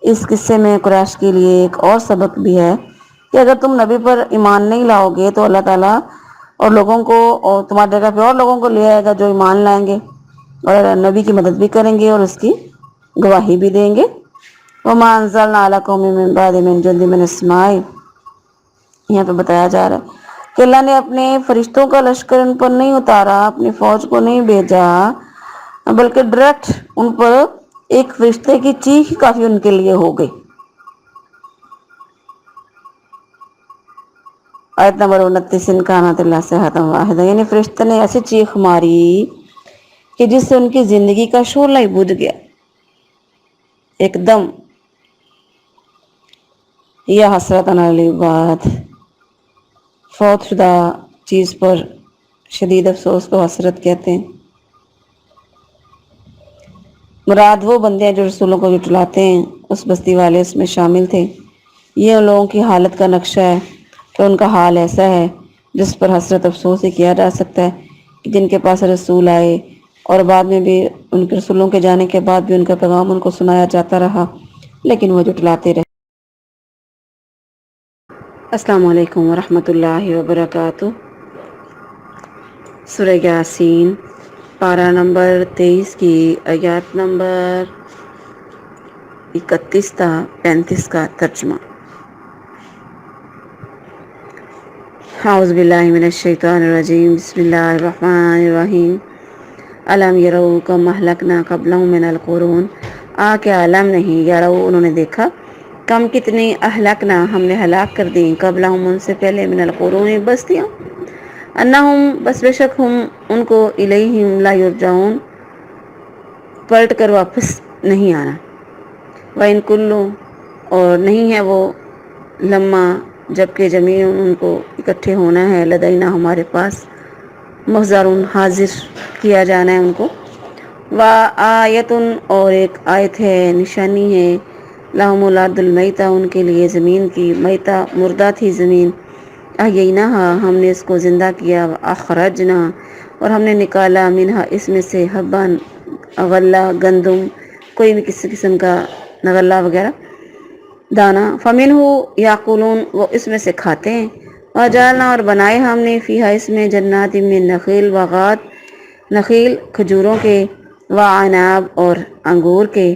اس قصے میں قریش کے لیے ایک اور سبق بھی ہے کہ اگر تم نبی پر ایمان نہیں لاؤ گے تو اللہ تعالیٰ اور لوگوں کو، اور تمہاری جگہ پہ اور لوگوں کو لے آئے گا جو ایمان لائیں گے، اور نبی کی مدد بھی کریں گے اور اس کی گواہی بھی دیں گے. وما انزلنا علی قوم من بعد من جند من السماء. یہاں پہ بتایا جا رہا ہے کہ اللہ نے اپنے فرشتوں کا لشکر ان پر نہیں اتارا، اپنی فوج کو نہیں بھیجا، بلکہ ڈائریکٹ ان پر ایک فرشتے کی چیخ کافی ان کے لیے ہو گئی. آیت نمبر 29 ان کانت اللہ سے حتم واحدہ، یعنی فرشتے نے ایسی چیخ ماری کہ جس سے ان کی زندگی کا شعلہ ہی بجھ گیا ایک دم. یا حسرت علی العباد، فوت شدہ چیز پر شدید افسوس کو حسرت کہتے ہیں. مراد وہ بندے ہیں جو رسولوں کو جھٹلاتے ہیں. اس بستی والے اس میں شامل تھے. یہ ان لوگوں کی حالت کا نقشہ ہے کہ ان کا حال ایسا ہے جس پر حسرت افسوس ہی کیا جا سکتا ہے کہ جن کے پاس رسول آئے اور بعد میں بھی ان کے رسولوں کے جانے کے بعد بھی ان کا پیغام ان کو سنایا جاتا رہا، لیکن وہ جھٹلاتے رہے. السلام علیکم ورحمۃ اللہ وبرکاتہ. سورہ یاسین پارہ نمبر 23 کی آیات نمبر 31 تا 35 کا ترجمہ. اعوذ باللہ من الشیطان الرجیم. بسم اللہ الرحمن الرحیم. الم یروا کم اہلکنا قبلہم من القرون. کیا علم نہیں، یروا انہوں نے دیکھا، کم کتنی اہلکنا ہم نے ہلاک کر دی، قبلہم ان سے پہلے، من القرون بستیاں، انہم بس بے شک ہم ان کو الیہم لا یرجعون پلٹ کر واپس نہیں آنا. وَإِن كُلٌّ اور نہیں ہے وہ، لما جبکہ جمیع ان کو اکٹھے ہونا ہے، لدینا ہمارے پاس، محضرون حاضر کیا جانا ہے ان کو. وآیتن اور ایک آیت ہے، نشانی ہے، لہم الارض المیتہ ان کے لیے زمین کی، میتہ مردہ تھی زمین، احییناہا ہم نے اس کو زندہ کیا، اخرجنا اور ہم نے نکالا، منہا اس میں سے، حبان غلہ گندم کوئی بھی کسی قسم کا غلہ وغیرہ دانا، فمنہ یاکلون وہ اس میں سے کھاتے ہیں، وجعلنا اور بنائے ہم نے فیہا اس میں، جنات من نخیل باغات نخیل کھجوروں کے، وعناب اور انگور کے،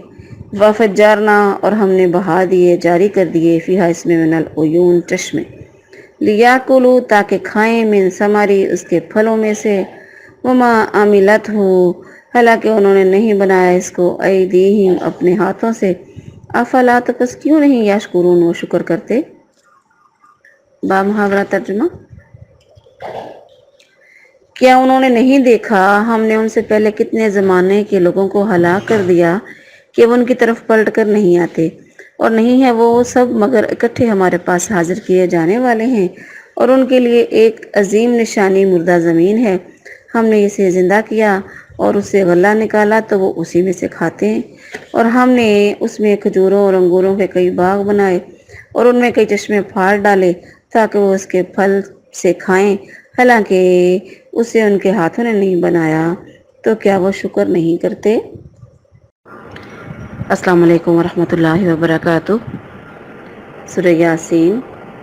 وفجرنا اور ہم نے بہا دیے جاری کر دیے، فیہا اس میں، من العیون چشمے، لیاکلوا تاکہ کھائیں، من ثمری اس کے پھلوں میں سے، وما عملتہ حالانکہ انہوں نے نہیں بنایا اس کو، ایدیہم اپنے ہاتھوں سے، افلا تو پس کیوں نہیں یشکرون وہ شکر کرتے. با محاورہ ترجمہ. کیا انہوں نے نہیں دیکھا ہم نے ان سے پہلے کتنے زمانے کے لوگوں کو ہلاک کر دیا کہ وہ ان کی طرف پلٹ کر نہیں آتے، اور نہیں ہے وہ سب مگر اکٹھے ہمارے پاس حاضر کیے جانے والے ہیں، اور ان کے لیے ایک عظیم نشانی مردہ زمین ہے، ہم نے اسے زندہ کیا اور اس سے غلہ نکالا تو وہ اسی میں سے کھاتے ہیں، اور ہم نے اس میں کھجوروں اور انگوروں کے کئی باغ بنائے اور ان میں کئی چشمے پھاڑ ڈالے تاکہ وہ اس کے پھل سے کھائیں، حالانکہ اسے ان کے ہاتھوں نے نہیں بنایا، تو کیا وہ شکر نہیں کرتے. السلام علیکم ورحمۃ اللہ وبرکاتہ. سورہ یاسین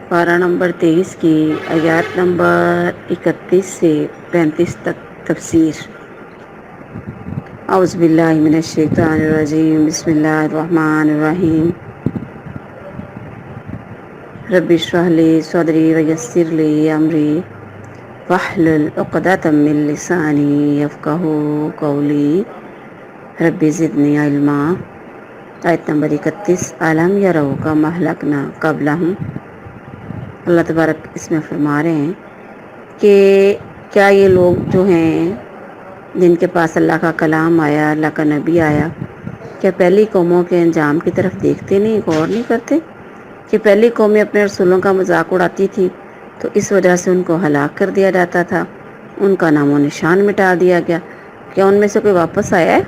پارہ نمبر 23 کی آیات نمبر 31 سے 35 تک تفسیر. اعوذ باللہ من الشیطان الرجیم. بسم اللہ الرحمن الرحیم. رب اشرح لی صدری ویسر لی امری واحلل عقدۃ من لسانی یفقہوا قولی رب زدنی علما. آیت نمبر 31. الم یروا کم اہلکنا قبلہم. اللہ تبارک اس میں فرما رہے ہیں کہ کیا یہ لوگ جو ہیں جن کے پاس اللہ کا کلام آیا، اللہ کا نبی آیا، کیا پہلی قوموں کے انجام کی طرف دیکھتے نہیں، غور نہیں کرتے کہ پہلی قومیں اپنے رسولوں کا مذاق اڑاتی تھی تو اس وجہ سے ان کو ہلاک کر دیا جاتا تھا، ان کا نام و نشان مٹا دیا گیا. کیا ان میں سے کوئی واپس آیا ہے؟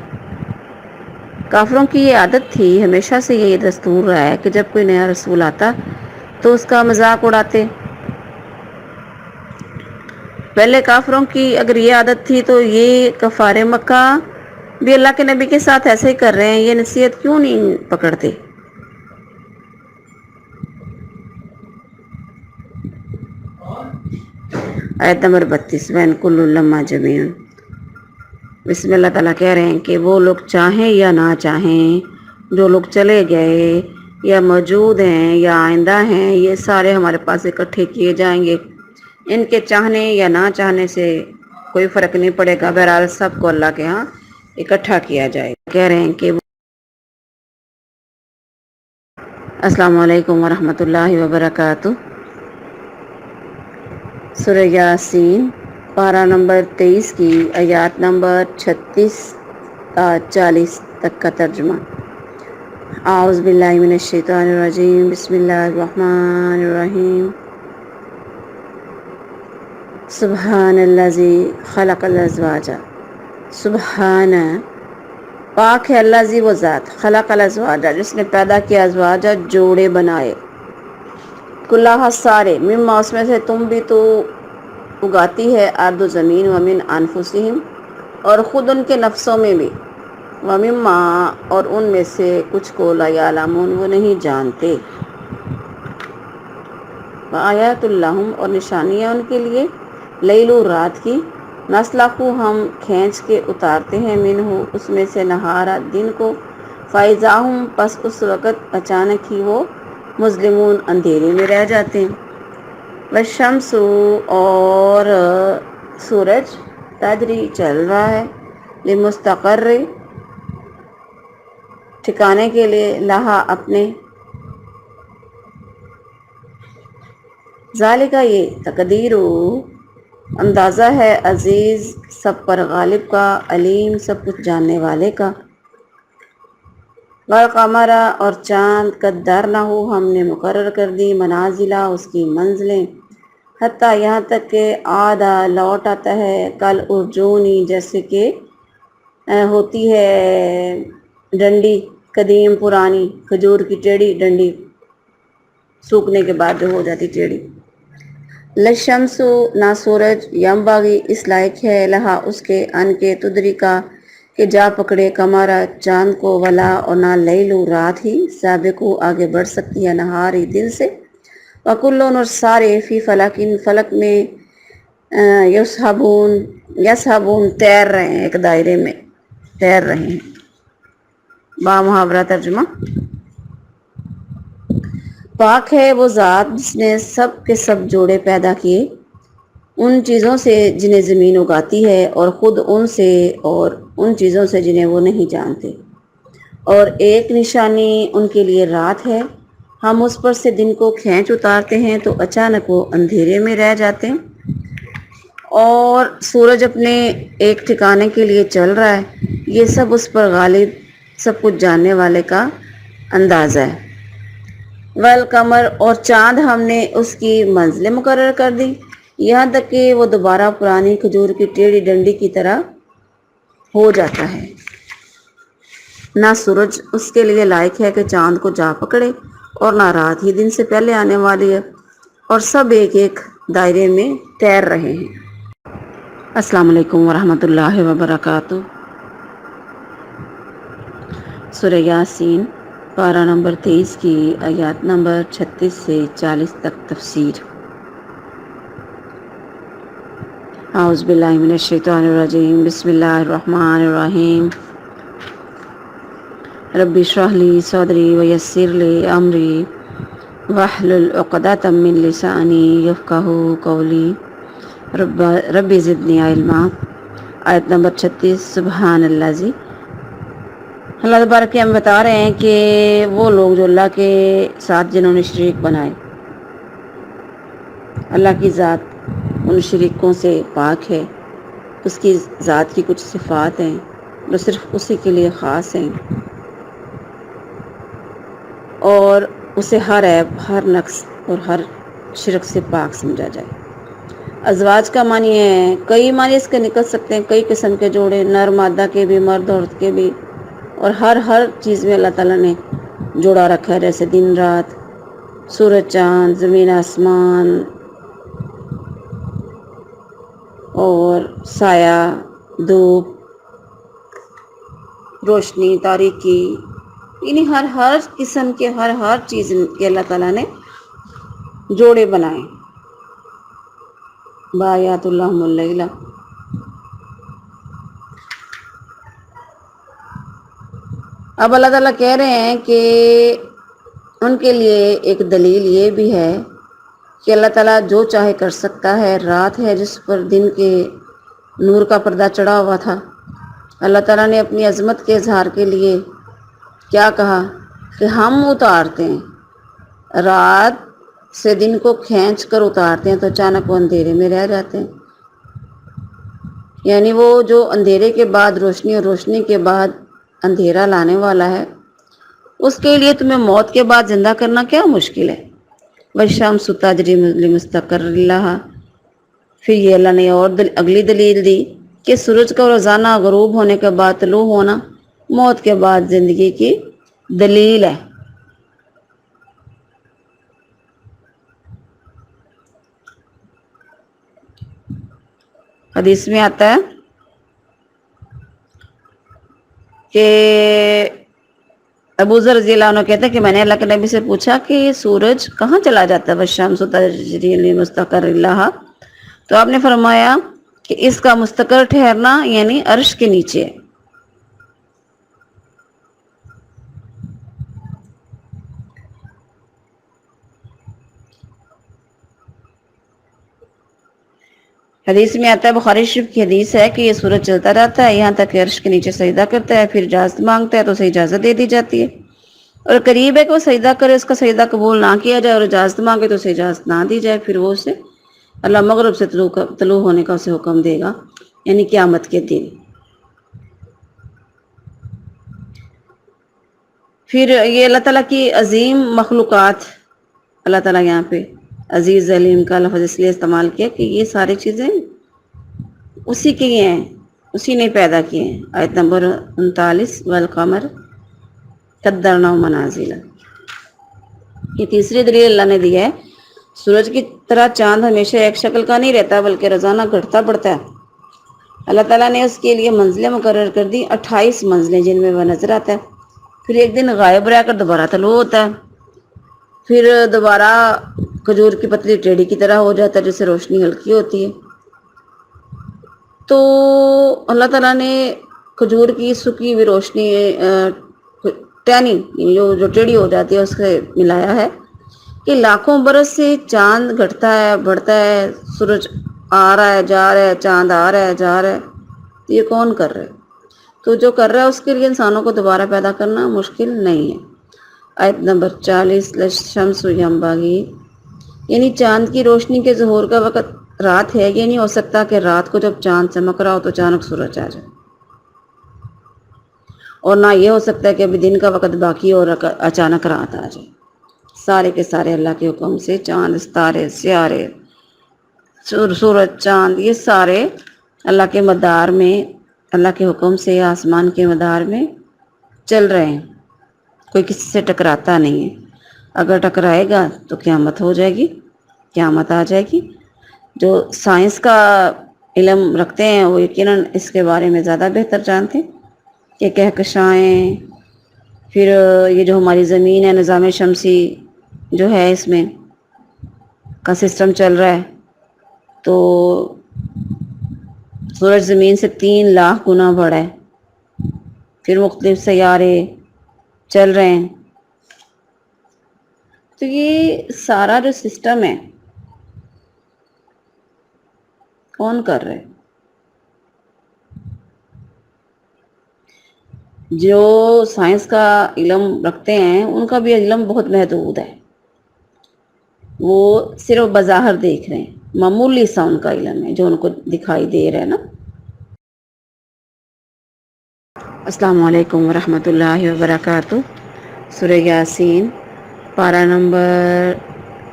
کافروں کی یہ عادت تھی، ہمیشہ سے یہ دستور رہا ہے کہ جب کوئی نیا رسول آتا تو اس کا مذاق اڑاتے. پہلے کافروں کی اگر یہ عادت تھی تو یہ کفار مکہ بھی اللہ کے نبی کے ساتھ ایسے ہی کر رہے ہیں، یہ نصیحت کیوں نہیں پکڑتے. آیت نمبر 32. وَإِن كُلٌّ لَمَّا جَمِيعٌ. اس میں اللہ تعالیٰ کہہ رہے ہیں کہ وہ لوگ چاہیں یا نہ چاہیں، جو لوگ چلے گئے یا موجود ہیں یا آئندہ ہیں، یہ سارے ہمارے پاس اکٹھے کیے جائیں گے۔ ان کے چاہنے یا نہ چاہنے سے کوئی فرق نہیں پڑے گا، بہرحال سب کو اللہ کے ہاں اکٹھا کیا جائے گا۔ کہہ رہے ہیں کہ السلام علیکم ورحمۃ اللہ وبرکاتہ۔ سورہ یاسین پارہ نمبر 23 کی آیات نمبر 36 تا 40 تک کا ترجمہ۔ اعوذ باللہ من الشیطان الرجیم، بسم اللہ الرحمن الرحیم۔ سبحان الذی خلق الازواج، سبحان پاک ہے اللہ زی وہ ذات، خلق الازواج جس نے پیدا کیا ازواج جوڑے بنائے، کلھا سارے، مما اس میں سے تم بھی تو اگاتی ہے ارض و زمین، ومن انفسہم اور خود ان کے نفسوں میں بھی، ومما اور ان میں سے کچھ کو لا یعلمون وہ نہیں جانتے، وآیات لہم اور نشانیاں ان کے لیے، لیل و رات کی، نسلخو ہم کھینچ کے اتارتے ہیں، منہ اس میں سے نہارا دن کو، فاذا ہم پس اس وقت اچانک ہی وہ مظلمون اندھیرے میں رہ جاتے ہیں، والشمس اور سورج تجری چل رہا ہے، لمستقر ٹھکانے کے لیے، لہا اپنے، ذالکہ یہ تقدیر اندازہ ہے، عزیز سب پر غالب کا، علیم سب کچھ جاننے والے کا، والقمر اور چاند قدرنہ ہم نے مقرر کر دی، منازلہ اس کی منزلیں، حتیٰ یہاں تک کہ آدھا لوٹ آتا ہے، کل ارجونی جیسے کہ ہوتی ہے ڈنڈی قدیم پرانی کھجور کی ٹیڑھی ڈنڈی سوکھنے کے بعد جو ہو جاتی ٹیڑھی، لشمس نہ سورج، ینبغی اس لائق ہے، لہا اس کے ان کے تدری کا کہ جا پکڑے، کمارا چاند کو، ولا اور نہ لیلو رات ہی، سابقو آگے بڑھ سکتی ہے، نہاری دن سے، وکلون اور سارے، فی فلکن فلک میں، یسحبون تیر رہے ہیں، ایک دائرے میں تیر رہے ہیں۔ با محاورہ ترجمہ۔ پاک ہے وہ ذات جس نے سب کے سب جوڑے پیدا کیے، ان چیزوں سے جنہیں زمین اگاتی ہے، اور خود ان سے اور ان چیزوں سے جنہیں وہ نہیں جانتے، اور ایک نشانی ان کے لیے رات ہے، ہم اس پر سے دن کو کھینچ اتارتے ہیں تو اچانک وہ اندھیرے میں رہ جاتے ہیں، اور سورج اپنے ایک ٹھکانے کے لیے چل رہا ہے، یہ سب اس پر غالب سب کچھ جاننے والے کا اندازہ ہے، والقمر اور چاند ہم نے اس کی منزلیں مقرر کر دی، یہاں تک کہ وہ دوبارہ پرانی کھجور کی ٹیڑھی ڈنڈی کی طرح ہو جاتا ہے، نہ سورج اس کے لیے لائق ہے کہ چاند کو جا پکڑے، اور نہ رات ہی دن سے پہلے آنے والی ہے، اور سب ایک ایک دائرے میں تیر رہے ہیں۔ السلام علیکم ورحمۃ اللہ وبرکاتہ۔ سورہ یاسین پارہ نمبر 23 کی آیات نمبر 36 سے 40 تک تفسیر۔ اعوذ باللہ من الشیطان الرجیم، بسم اللہ الرحمن الرحیم۔ رب اشرح لی صدری ویسر لی امری واحلل عقدۃ من لسانی یفقہوا قولی، رب زدنی علما۔ آیت نمبر 36۔ سبحان الذی، اللہ تبارک ہم بتا رہے ہیں کہ وہ لوگ جو اللہ کے ساتھ جنہوں نے شریک بنائے، اللہ کی ذات ان شریکوں سے پاک ہے، اس کی ذات کی کچھ صفات ہیں جو صرف اسی کے لیے خاص ہیں، اور اسے ہر عیب، ہر نقص اور ہر شرک سے پاک سمجھا جائے۔ ازواج کا معنی ہے، کئی معنی اس کے نکل سکتے ہیں، کئی قسم کے جوڑے، نر مادہ کے بھی، مرد عورت کے بھی، اور ہر چیز میں اللہ تعالیٰ نے جوڑا رکھا ہے، جیسے دن رات، سورج چاند، زمین آسمان، اور سایہ، دھوپ، روشنی، تاریکی، یعنی ہر قسم کے ہر چیز کے اللہ تعالیٰ نے جوڑے بنائے۔ بآیات اللہم اللیلہ، اب اللہ تعالیٰ کہہ رہے ہیں کہ ان کے لیے ایک دلیل یہ بھی ہے کہ اللہ تعالیٰ جو چاہے کر سکتا ہے. رات ہے جس پر دن کے نور کا پردہ چڑھا ہوا تھا. اللہ تعالیٰ نے اپنی عظمت کے اظہار کے لیے کیا کہا کہ ہم اتارتے ہیں، رات سے دن کو کھینچ کر اتارتے ہیں تو اچانک وہ اندھیرے میں رہ جاتے ہیں. یعنی وہ جو اندھیرے کے بعد روشنی اور روشنی کے بعد اندھیرا لانے والا ہے، اس کے لیے تمہیں موت کے بعد زندہ کرنا کیا مشکل ہے. والشمس تجری لمستقر لہا. پھر یہ اللہ نے اور اگلی دلیل دی کہ سورج کا روزانہ غروب ہونے کے بعد طلوع ہونا موت کے بعد زندگی کی دلیل ہے. حدیث میں آتا ہے کہ ابو ذر رضی اللہ عنہ کہتے ہیں کہ میں نے اللہ کے نبی سے پوچھا کہ یہ سورج کہاں چلا جاتا ہے، والشمس تجری لمستقر لہا، تو آپ نے فرمایا کہ اس کا مستقر ٹھہرنا یعنی عرش کے نیچے ہے. حدیث میں آتا ہے، بخاری شریف کی حدیث ہے کہ یہ سورج چلتا رہتا ہے یہاں تک کہ عرش کے نیچے سجدہ کرتا ہے، پھر اجازت مانگتا ہے تو اسے اجازت دے دی جاتی ہے، اور قریب ہے کہ وہ سجدہ کرے اس کا سجدہ قبول نہ کیا جائے، اور اجازت مانگے تو اسے اجازت نہ دی جائے، پھر وہ اسے اللہ مغرب سے طلوع ہونے کا اسے حکم دے گا، یعنی قیامت کے دن. پھر یہ اللہ تعالیٰ کی عظیم مخلوقات، اللہ تعالیٰ یہاں پہ عزیز علیم کا لفظ اس لیے استعمال کیا کہ یہ ساری چیزیں اسی کی ہیں، اسی نے پیدا کیے ہیں. آیت نمبر 39، والقمر قدرناہ منازل. یہ تیسری دلیل اللہ نے دی ہے. سورج کی طرح چاند ہمیشہ ایک شکل کا نہیں رہتا بلکہ روزانہ گھٹتا بڑھتا ہے. اللہ تعالیٰ نے اس کے لیے منزلیں مقرر کر دی، 28 منزلیں جن میں وہ نظر آتا ہے، پھر ایک دن غائب رہ کر دوبارہ طلوع ہوتا ہے، پھر دوبارہ کھجور کی پتلی ٹیڑھی کی طرح ہو جاتا ہے جس سے روشنی ہلکی ہوتی ہے. تو اللہ تعالیٰ نے کھجور کی سکی ہوئی روشنی ٹہنی جو ٹیڑھی ہو جاتی ہے اس سے ملایا ہے کہ لاکھوں برس سے چاند گھٹتا ہے بڑھتا ہے، سورج آ رہا ہے جا رہا ہے، چاند آ رہا ہے جا رہا ہے. تو یہ کون کر رہا ہے؟ تو جو کر رہا ہے اس کے لیے انسانوں کو دوبارہ پیدا کرنا مشکل نہیں ہے. آیت نمبر 40، للشمس ینبغی، یعنی چاند کی روشنی کے ظہور کا وقت رات ہے. یہ نہیں ہو سکتا کہ رات کو جب چاند چمک رہا ہو تو اچانک سورج آ جائے، اور نہ یہ ہو سکتا ہے کہ ابھی دن کا وقت باقی اور اچانک رات آ جائے. سارے کے سارے اللہ کے حکم سے چاند، ستارے، سیارے، سورج، چاند، یہ سارے اللہ کے مدار میں، اللہ کے حکم سے آسمان کے مدار میں چل رہے ہیں. کوئی کسی سے ٹکراتا نہیں ہے. اگر ٹکرائے گا تو قیامت ہو جائے گی، قیامت آ جائے گی. جو سائنس کا علم رکھتے ہیں وہ یقیناً اس کے بارے میں زیادہ بہتر جانتے ہیں کہ کہکشائیں، پھر یہ جو ہماری زمین ہے، نظام شمسی جو ہے اس میں کا سسٹم چل رہا ہے، تو سورج زمین سے 3 لاکھ گنا بڑا ہے. پھر مختلف سیارے چل رہے ہیں. تو یہ سارا جو سسٹم ہے کون کر رہے؟ جو سائنس کا علم رکھتے ہیں ان کا بھی علم بہت محدود ہے. وہ صرف بظاہر دیکھ رہے ہیں، معمولی سا ان کا علم ہے جو ان کو دکھائی دے رہا ہے نا. السلام علیکم ورحمۃ اللہ وبرکاتہ. سورہ یاسین پارہ نمبر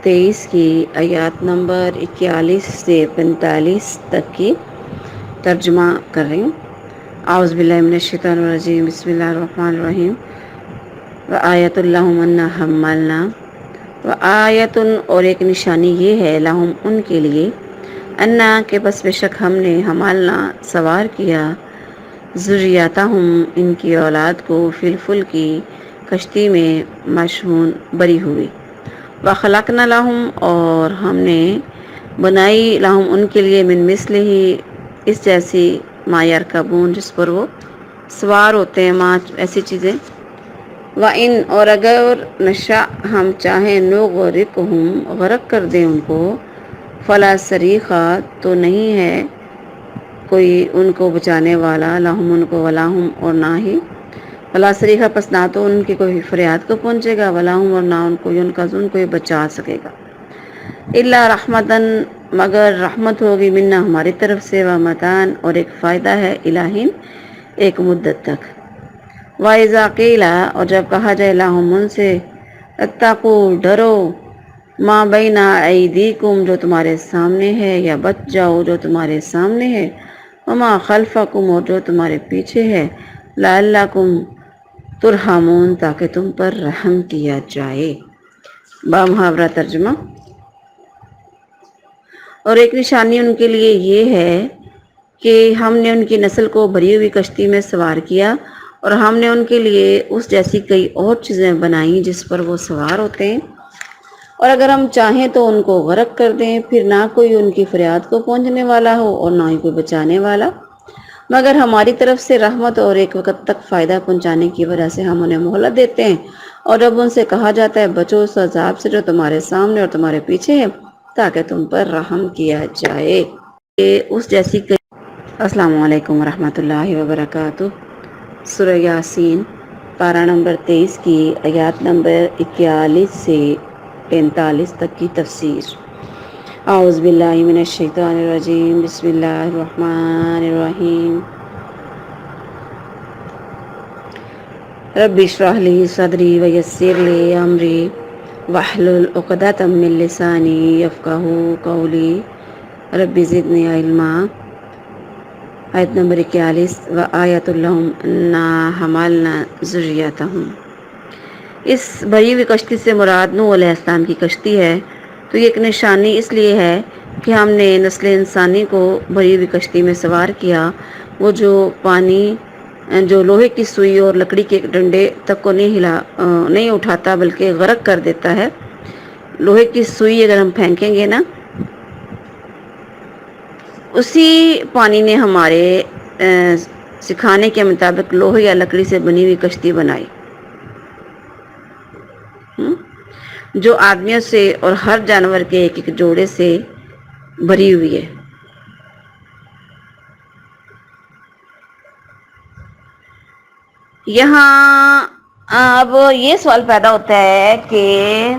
23 کی آیات نمبر 41 سے 45 تک کی ترجمہ کر رہی ہوں. اعوذ باللہ من الشیطان الرجیم، بسم اللہ الرحمن الرحیم. وآیۃ لہم انا حملنا، وآیۃ، اور ایک نشانی یہ ہے، لہم ان کے لیے، انا کہ بس بے شک ہم نے، حملنا سوار کیا، ذریاتہم ان کی اولاد کو، فی الفلک کی کشتی میں، مشحون بری ہوئی، وخلقنا لہم، اور ہم نے بنائی، لہم ان کے لیے، من مثلہ اس جیسی، ما یرکبون جس پر وہ سوار ہوتے ہیں، ما ایسی چیزیں وَإِنْ اور اگر نشا ہم چاہیں نغرقہم غرق کر دیں ان کو فلا صریخہ تو نہیں ہے کوئی ان کو بچانے والا لہم ان کو ولاہم اور نہ ہی فلا صریخہ پس نہ تو ان کی کوئی فریاد کو پہنچے گا ولاہم اور نہ ان کو ان کو بچا سکے گا الا رحمتن مگر رحمت ہوگی منا ہماری طرف سے و متان اور ایک فائدہ ہے الہین ایک مدت تک وَإِذَا قِيلَ اور جب کہا جائے لَهُمْ ان سے اتقوا ڈرو ما بین ایدیکم جو تمہارے سامنے ہے یا بچ جاؤ جو تمہارے سامنے ہے وما خلفکم اور جو تمہارے پیچھے ہے لعلکم ترحمون تاکہ تم پر رحم کیا جائے بامحاورہ ترجمہ اور ایک نشانی ان کے لیے یہ ہے کہ ہم نے ان کی نسل کو بھری ہوئی کشتی میں سوار کیا اور ہم نے ان کے لیے اس جیسی کئی اور چیزیں بنائیں جس پر وہ سوار ہوتے ہیں اور اگر ہم چاہیں تو ان کو غرق کر دیں پھر نہ کوئی ان کی فریاد کو پہنچنے والا ہو اور نہ ہی کوئی بچانے والا مگر ہماری طرف سے رحمت اور ایک وقت تک فائدہ پہنچانے کی وجہ سے ہم انہیں مہلت دیتے ہیں اور جب ان سے کہا جاتا ہے بچو اس عذاب سے جو تمہارے سامنے اور تمہارے پیچھے ہے تاکہ تم پر رحم کیا جائے اس جیسی السلام علیکم ورحمۃ اللہ وبرکاتہ سورہ یاسین پارہ نمبر 23 کی آیات نمبر 41 سے 45 تک کی تفسیر اعوذ باللہ من الشیطان الرجیم بسم اللہ الرحمن الرحیم رب اشرح لی صدری ویسر لی امری واحلل عقدۃ من لسانی یفقہوا قولی رب زدنی علما آیت نمبر 41 و آیت لہم انا حملنا ذریتہم اس بھری ہوئی کشتی سے مراد نوح علیہ السلام کی کشتی ہے تو یہ ایک نشانی اس لیے ہے کہ ہم نے نسل انسانی کو بھری ہوئی کشتی میں سوار کیا وہ جو پانی جو لوہے کی سوئی اور لکڑی کے ڈنڈے تک کو نہیں اٹھاتا بلکہ غرق کر دیتا ہے لوہے کی سوئی اگر ہم پھینکیں گے نا اسی پانی نے ہمارے سکھانے کے مطابق لوہے یا لکڑی سے بنی ہوئی کشتی بنائی جو آدمیوں سے اور ہر جانور کے ایک ایک جوڑے سے بھری ہوئی ہے یہاں اب یہ سوال پیدا ہوتا ہے کہ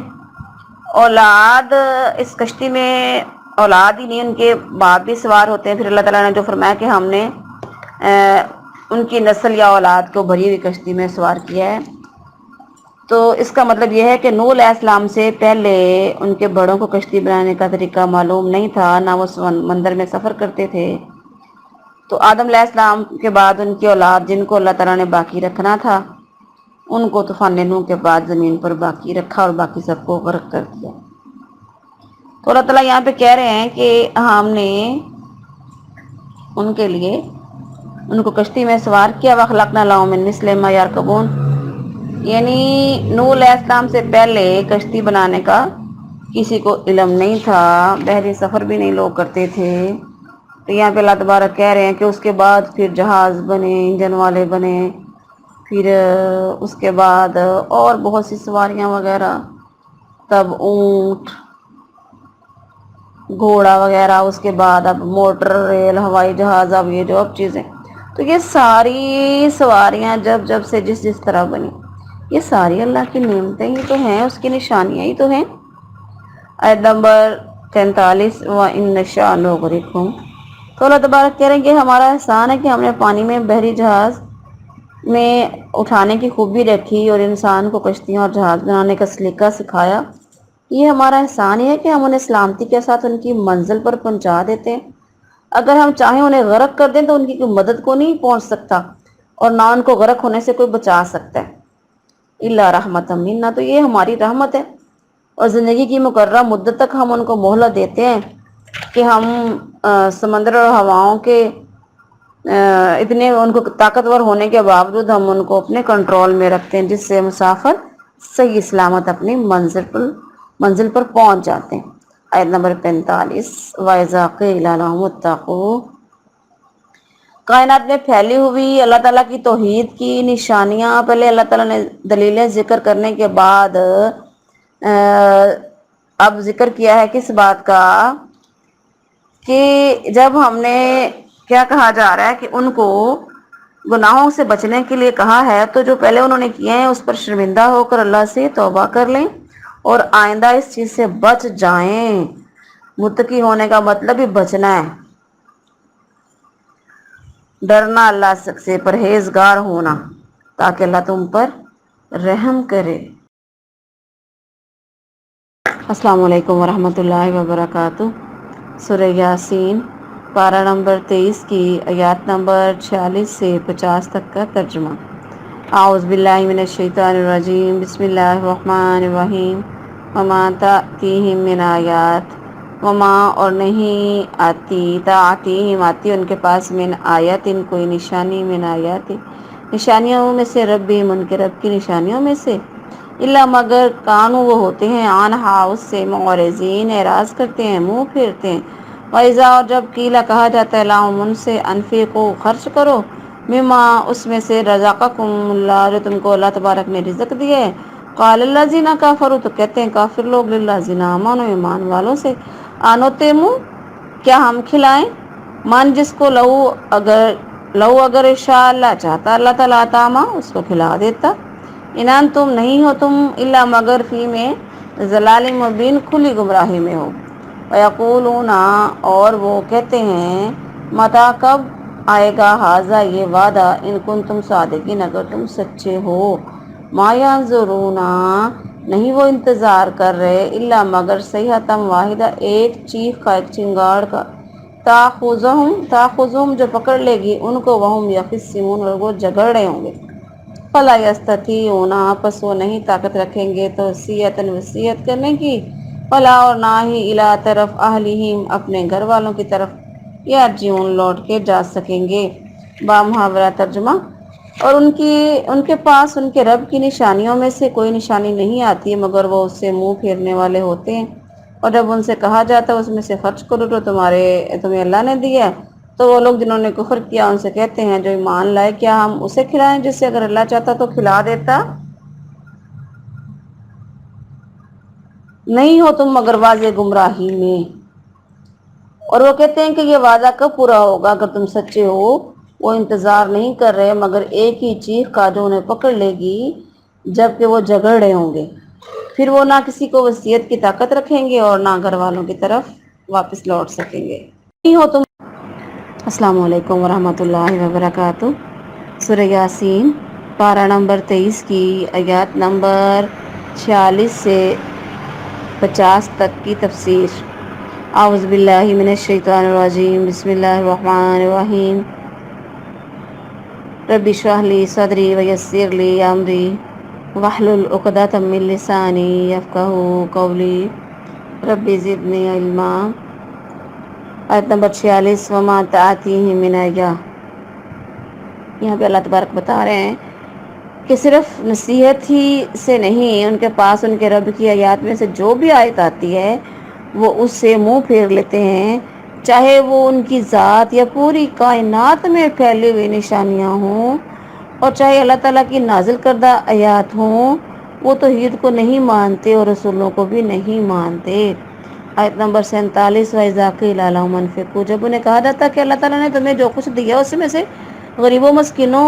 اولاد اس کشتی میں اولاد ہی نہیں ان کے باپ بھی سوار ہوتے ہیں پھر اللہ تعالیٰ نے جو فرمایا کہ ہم نے ان کی نسل یا اولاد کو بھری ہوئی کشتی میں سوار کیا ہے تو اس کا مطلب یہ ہے کہ نوح علیہ السلام سے پہلے ان کے بڑوں کو کشتی بنانے کا طریقہ معلوم نہیں تھا نہ وہ سمندر میں سفر کرتے تھے تو آدم علیہ السلام کے بعد ان کی اولاد جن کو اللہ تعالیٰ نے باقی رکھنا تھا ان کو طوفان نوح کے بعد زمین پر باقی رکھا اور باقی سب کو غرق کر دیا تو اللہ تعالیٰ یہاں پہ کہہ رہے ہیں کہ ہم نے ان کے لیے ان کو کشتی میں سوار کیا وَخَلَقْنَا لَهُم مِّن مِّثْلِهِ مَا يَرْكَبُونَ یعنی نوح علیہ السلام سے پہلے کشتی بنانے کا کسی کو علم نہیں تھا بحری سفر بھی نہیں لوگ کرتے تھے تو یہاں پہ اللہ تبارک کہہ رہے ہیں کہ اس کے بعد پھر جہاز بنے انجن والے بنے پھر اس کے بعد اور بہت سی سواریاں وغیرہ تب اونٹ گھوڑا وغیرہ اس کے بعد اب موٹر ریل ہوائی جہاز اب یہ جو اب چیزیں تو یہ ساری سواریاں جب جب سے جس طرح بنی یہ ساری اللہ کی نعمتیں ہی تو ہیں اس کی نشانیاں ہی تو ہیں آیت نمبر 43 وَإِن نَّشَأْ نُغْرِقْهُمْ تو اللہ تبارک کہہ رہے ہیں کہ ہمارا احسان ہے کہ ہم نے پانی میں بحری جہاز میں اٹھانے کی خوبی رکھی اور انسان کو کشتیاں اور جہاز بنانے کا سلیقہ سکھایا یہ ہمارا احسان ہی ہے کہ ہم انہیں سلامتی کے ساتھ ان کی منزل پر پہنچا دیتے ہیں اگر ہم چاہیں انہیں غرق کر دیں تو ان کی کوئی مدد کو نہیں پہنچ سکتا اور نہ ان کو غرق ہونے سے کوئی بچا سکتا ہے الا رحمۃ منا تو یہ ہماری رحمت ہے اور زندگی کی مقررہ مدت تک ہم ان کو مہلت دیتے ہیں کہ ہم سمندر اور ہواؤں کے اتنے ان کو طاقتور ہونے کے باوجود ہم ان کو اپنے کنٹرول میں رکھتے ہیں جس سے مسافر صحیح سلامت اپنی منزل پر پہنچ جاتے ہیں آیت نمبر 45 وَإِذَا قِيلَ لَهُمُ اتَّقُوا کائنات میں پھیلی ہوئی اللہ تعالیٰ کی توحید کی نشانیاں پہلے اللہ تعالیٰ نے دلیلیں ذکر کرنے کے بعد اب ذکر کیا ہے کس بات کا کہ جب ہم نے کیا کہا جا رہا ہے کہ ان کو گناہوں سے بچنے کے لیے کہا ہے تو جو پہلے انہوں نے کیے ہیں اس پر شرمندہ ہو کر اللہ سے توبہ کر لیں اور آئندہ اس چیز سے بچ جائیں. متقی ہونے کا مطلب ہی بچنا ہے، ڈرنا اللہ سے، پرہیزگار ہونا تاکہ اللہ تم پر رحم کرے. السلام علیکم ورحمۃ اللہ وبرکاتہ. سورہ یاسین پارہ نمبر 23 کی آیات نمبر 46 سے 50 تک کا ترجمہ. اعوذ باللہ من الشیطان الرجیم. بسم اللہ الرحمن الرحیم. وما تأتیہم من آیات، وما اور نہیں آتی، تأتیہم آتی ان کے پاس، من آیات کوئی نشانی، من آیات نشانیوں میں سے، ربہم ان کے رب کی نشانیوں میں سے، الا مگر کانو وہ ہوتے ہیں، عنہا اس سے، معرضین اعراض کرتے ہیں، منہ پھیرتے ہیں. وَإِذَا اور جب قیلا کہا جاتا ہے لہم ان سے، انفقوا خرچ کرو، مما اس میں سے، رزقکم اللہ جو تم کو اللہ تبارک نے رزق دیا ہے، قال الذین کفروا تو کہتے ہیں کافر لوگ، للذین آمنوا ایمان والوں سے، انطعم کیا ہم کھلائیں، من جس کو لو اگر شاء اللہ چاہتا اللہ تعالیٰ تعالیٰ اس کو کھلا دیتا. انان تم نہیں ہو تم الا مگر فی میں ضلال مبین کھلی گمراہی میں ہو. ویقولون اور وہ کہتے ہیں، متی کب آئے گا، ھذا یہ وعدہ، ان کن تم صادقین اگر تم سچے ہو. ما ینظرون نہیں وہ انتظار کر رہے، الا مگر صیحۃ واحدہ ایک چیخ کا، ایک چنگاڑ کا، تاخذہم جو پکڑ لے گی ان کو، وہم یخصمون اور وہ جھگڑ رہے ہوں گے. فلا یستطیعون پس وہ نہیں طاقت رکھیں گے توصیۃ وصیت کرنے کی، ولا اور نہ ہی الی طرف اہلہم اپنے گھر والوں کی طرف، یرجعون لوٹ کے جا سکیں گے. بامحاورہ ترجمہ. اور ان کے پاس ان کے رب کی نشانیوں میں سے کوئی نشانی نہیں آتی مگر وہ اس سے منہ پھیرنے والے ہوتے ہیں. اور جب ان سے کہا جاتا ہے اس میں سے خرچ کرو تو تمہیں اللہ نے دیا ہے، تو وہ لوگ جنہوں نے کفر کیا ان سے کہتے ہیں جو ایمان لائے، کیا ہم اسے کھلائیں جس سے اگر اللہ چاہتا تو کھلا دیتا. نہیں ہو تم مگر واضح گمراہی میں. اور وہ کہتے ہیں کہ یہ وعدہ کب پورا ہوگا اگر تم سچے ہو. وہ انتظار نہیں کر رہے مگر ایک ہی چیخ کا جو انہیں پکڑ لے گی جب کہ وہ جھگڑ رہے ہوں گے، پھر وہ نہ کسی کو وصیت کی طاقت رکھیں گے اور نہ گھر والوں کی طرف واپس لوٹ سکیں گے. نہیں ہو تم. السلام علیکم ورحمۃ اللہ وبرکاتہ. سورہ یاسین پارہ نمبر 23 کی آیات نمبر 46 سے 50 تک کی تفسیر. اعوذ باللہ من الشیطان الرجیم. بسم اللہ الرحمن الرحیم. رب اشرح لی صدری ویسر لی امری واحلل عقدۃ من لسانی یفقہوا قولی. رب زدنی علما. آیت نمبر 46. وما تأتیہم من آیہ. یہاں پہ اللہ تبارک بتا رہے ہیں کہ صرف نصیحت ہی سے نہیں، ان کے پاس ان کے رب کی آیات میں سے جو بھی آیت آتی ہے وہ اس سے منہ پھیر لیتے ہیں، چاہے وہ ان کی ذات یا پوری کائنات میں پھیلی ہوئی نشانیاں ہوں، اور چاہے اللہ تعالیٰ کی نازل کردہ آیات ہوں. وہ توحید کو نہیں مانتے اور رسولوں کو بھی نہیں مانتے. آیت نمبر 47. وَإِذَا قِيلَ لَهُمْ أَنفِقُوا جب انہیں کہا جاتا کہ اللہ تعالیٰ نے تمہیں جو کچھ دیا اس میں سے غریبوں مسکینوں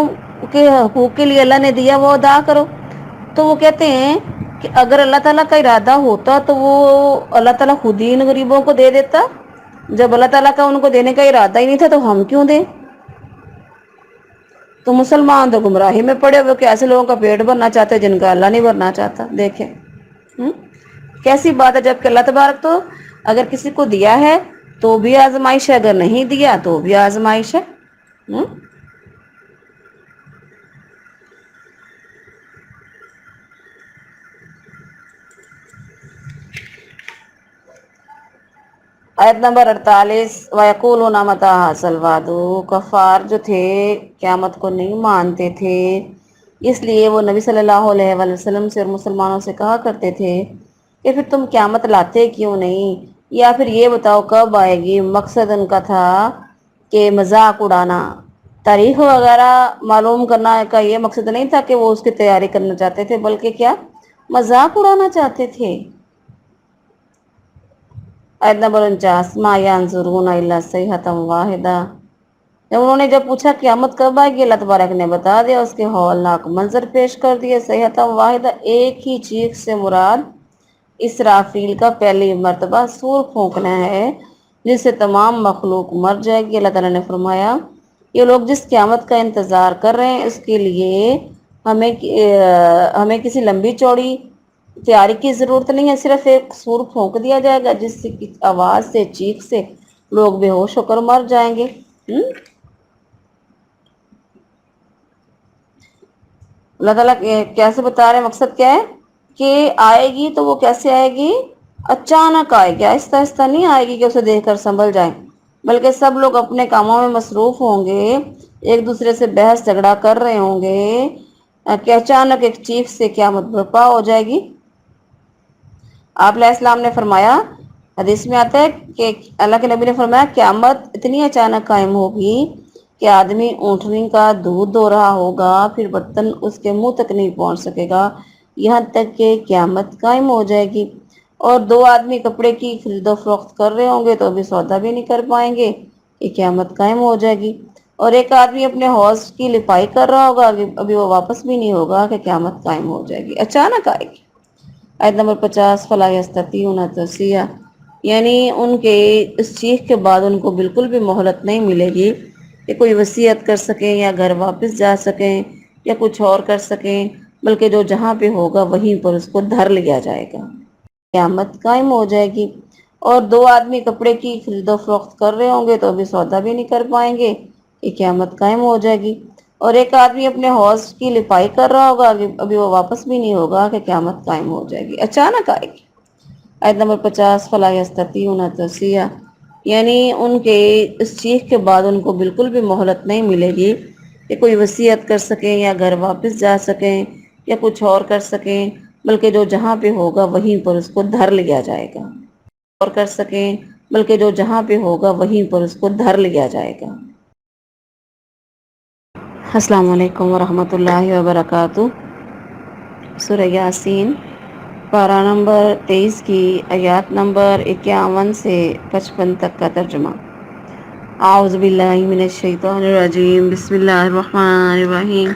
کے حقوق کے لیے اللہ نے دیا وہ ادا کرو، تو وہ کہتے ہیں کہ اگر اللہ تعالیٰ کا ارادہ ہوتا تو وہ اللہ تعالیٰ خود ہی ان غریبوں کو دے دیتا. جب اللہ تعالیٰ کا ان کو دینے کا ارادہ ہی نہیں تھا تو ہم کیوں دیں. تو مسلمان تو گمراہی میں پڑے ہوئے کہ ایسے لوگوں کا پیٹ بھرنا چاہتے جن کا اللہ نہیں بھرنا چاہتا. دیکھیں کیسی بات ہے، جب کہ اللہ تبارک تو اگر کسی کو دیا ہے تو بھی آزمائش ہے، اگر نہیں دیا تو بھی آزمائش ہے. آیت نمبر 48. وَيَقُولُونَ مَتَىٰ هَٰذَا الْوَعْدُ کفار جو تھے قیامت کو نہیں مانتے تھے، اس لیے وہ نبی صلی اللہ علیہ وآلہ وسلم سے اور مسلمانوں سے کہا کرتے تھے کہ پھر تم قیامت لاتے کیوں نہیں، یا پھر یہ بتاؤ کب آئے گی. مقصد ان کا تھا کہ مذاق اڑانا، تاریخ وغیرہ معلوم کرنا کا یہ مقصد نہیں تھا کہ وہ اس کی تیاری کرنا چاہتے تھے، بلکہ کیا مذاق اڑانا چاہتے تھے۔ آیت نمبر 49 ما ینظرون الا صیحۃ واحدہ، جب پوچھا قیامت کب آئے گی، اللہ تبارک نے بتا دیا، اس کے ہولناک منظر پیش کر دیے۔ صیحۃ واحدہ، ایک ہی چیخ سے مراد اسرافیل کا پہلی مرتبہ سور پھونکنا ہے، جس سے تمام مخلوق مر جائے گی۔ اللہ تعالیٰ نے فرمایا یہ لوگ جس قیامت کا انتظار کر رہے ہیں اس کے لیے ہمیں کسی لمبی چوڑی تیاری کی ضرورت نہیں ہے، صرف ایک سور پھونک دیا جائے گا جس کی آواز سے، چیخ سے لوگ بے ہوش ہو کر مر جائیں گے۔ اللہ تعالیٰ کیسے بتا رہے ہیں، مقصد کیا ہے کہ آئے گی تو وہ کیسے آئے گی؟ اچانک آئے گی، آہستہ آہستہ نہیں آئے گی کہ اسے دیکھ کر سنبھل جائیں، بلکہ سب لوگ اپنے کاموں میں مصروف ہوں گے، ایک دوسرے سے بحث جھگڑا کر رہے ہوں گے کہ اچانک ایک چیخ سے قیامت برپا ہو جائے گی۔ آپ علیہ السلام نے فرمایا، حدیث میں آتا ہے کہ اللہ کے نبی نے فرمایا قیامت اتنی اچانک قائم ہوگی کہ آدمی اونٹنی کا دودھ دو رہا ہوگا، پھر برتن اس کے منہ تک نہیں پہنچ سکے گا، یہاں تک کہ قیامت قائم ہو جائے گی۔ اور دو آدمی کپڑے کی خرید و فروخت کر رہے ہوں گے تو ابھی سودا بھی نہیں کر پائیں گے کہ قیامت قائم ہو جائے گی۔ اور ایک آدمی اپنے حوض کی لپائی کر رہا ہوگا، ابھی وہ واپس بھی نہیں ہوگا کہ قیامت قائم ہو جائے گی، اچانک آئے گی۔ آیت نمبر 50 فلا یستطیعون توصیہ، یعنی ان کے اس چیخ کے بعد ان کو بالکل بھی مہلت نہیں ملے گی کہ کوئی وصیت کر سکیں یا گھر واپس جا سکیں یا کچھ اور کر سکیں، بلکہ جو جہاں پہ ہوگا وہیں پر اس کو دھر لیا جائے گا، قیامت قائم ہو جائے گی۔ اور دو آدمی کپڑے کی خرید و فروخت کر رہے ہوں گے تو ابھی سودا بھی نہیں کر پائیں گے کہ قیامت قائم ہو جائے گی۔ اور ایک آدمی اپنے حوض کی لپائی کر رہا ہوگا، ابھی وہ واپس بھی نہیں ہوگا کہ قیامت قائم ہو جائے گی، اچانک آئے گی۔ آیت نمبر 50 فلا یستطیعون توصیہ، یعنی ان کے اس چیخ کے بعد ان کو بالکل بھی مہلت نہیں ملے گی کہ کوئی وصیت کر سکیں یا گھر واپس جا سکیں یا کچھ اور کر سکیں، بلکہ جو جہاں پہ ہوگا وہیں پر اس کو دھر لیا جائے گا، اور کر سکیں، بلکہ جو جہاں پہ ہوگا وہیں پر اس کو دھر لیا جائے گا۔ السلام علیکم ورحمۃ اللہ وبرکاتہ۔ سورہ یاسین، پارہ نمبر 23 کی آیات نمبر 51 سے 55 تک کا ترجمہ۔ اعوذ باللہ من الشیطان الرجیم، بسم اللہ الرحمن الرحیم۔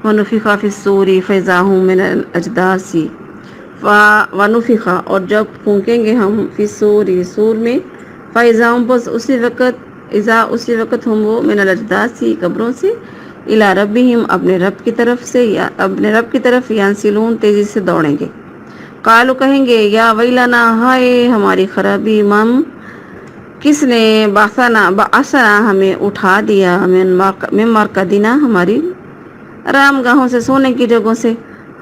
ونفخ فی الصور فاذا هم من الاجداث، ونفخ، اور جب پھونکیں گے ہم، فی الصور، سور میں، فاذا هم، بس اسی وقت ہم وہ، من الاجداث، قبروں سے، الی ربہم، اپنے رب کی طرف سے، یا اپنے رب کی طرف، ینسلون، تیزی سے دوڑیں گے۔ قالو، کہیں گے، یا ویلنا، ہائے ہماری خرابی، من، کس نے، بعثنا، ہمیں اٹھا دیا، من مرقدنا، ہماری آرام گاہوں سے، سونے کی جگہوں سے۔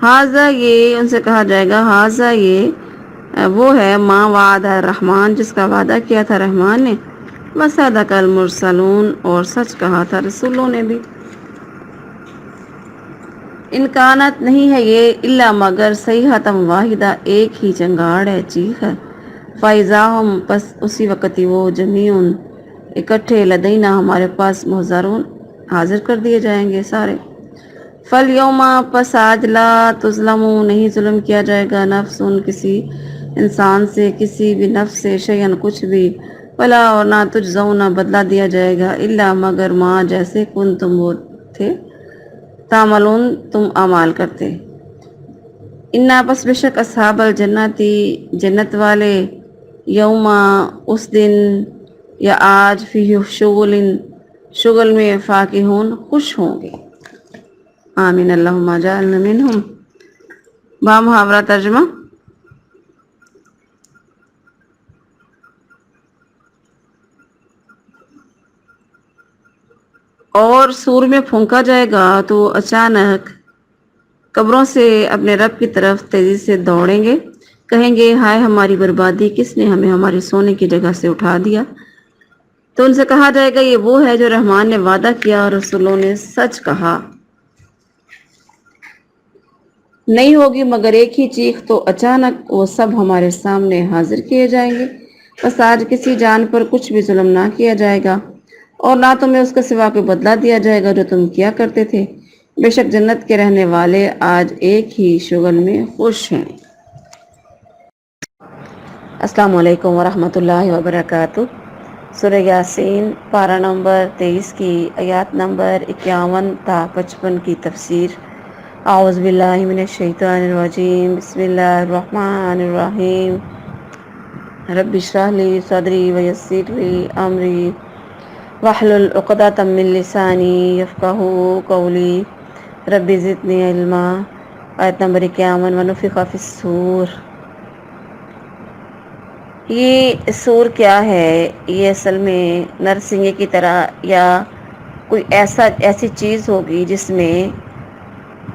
ہاذا، یہ ان سے کہا جائے گا، ہاذا، یہ وہ ہے، ما وعد الرحمن، جس کا وعدہ کیا تھا رحمان نے، وصدق المرسلون، اور سچ کہا تھا رسولوں نے بھی۔ انکانت، نہیں ہے یہ، الا مگر، صیحۃ واحدہ، ایک ہی چنگاڑ ہے، چیخ ہے، فاذا ہم، پس اسی وقت ہی وہ، جمیع، اکٹھے، لدینا، ہمارے پاس، محضرون، حاضر کر دیے جائیں گے سارے۔ فالیوم، پس آج، لا تظلمون، نہیں ظلم کیا جائے گا، نفس، کسی انسان سے، کسی بھی نفس سے، شیئن، کچھ بھی، ولا، اور نہ، تجزون، بدلہ دیا جائے گا، الا مگر، ما، جیسے، کن، تم وہ تھے، تعملون، تم اعمال کرتے۔ انا، پس بے شک، اصحاب الجنتی، جنت والے، یوما، اس دن، یا آج، فی شغل، شغل میں، فاکہون، خوش ہوں گے۔ آمین اللہم اجعلنا منہم۔ با محاورہ ترجمہ۔ اور سور میں پھونکا جائے گا تو وہ اچانک قبروں سے اپنے رب کی طرف تیزی سے دوڑیں گے، کہیں گے، ہائے ہماری بربادی، کس نے ہمیں ہماری سونے کی جگہ سے اٹھا دیا۔ تو ان سے کہا جائے گا، یہ وہ ہے جو رحمان نے وعدہ کیا اور رسولوں نے سچ کہا۔ نہیں ہوگی مگر ایک ہی چیخ، تو اچانک وہ سب ہمارے سامنے حاضر کیے جائیں گے، بس آج کسی جان پر کچھ بھی ظلم نہ کیا جائے گا، اور نہ تمہیں اس کے سوا کوئی بدلہ دیا جائے گا جو تم کیا کرتے تھے۔ بے شک جنت کے رہنے والے آج ایک ہی شغل میں خوش ہیں۔ السلام علیکم ورحمۃ اللہ وبرکاتہ۔ سورہ یاسین پارہ نمبر 23 کی آیات نمبر 51 تا 55 کی تفسیر۔ اعوذ باللہ من الشیطان الرجیم، بسم اللہ الرحمن الرحیم۔ رب اشرح لی صدری ویسر لی امری واحلل عقدۃ من لسانی یفقہوا قولی، رب زدنی علما۔ آیت نمبر 51۔ ونفخ فی الصور۔ یہ سور کیا ہے؟ یہ اصل میں نرسنگے کی طرح یا کوئی ایسی چیز ہوگی جس میں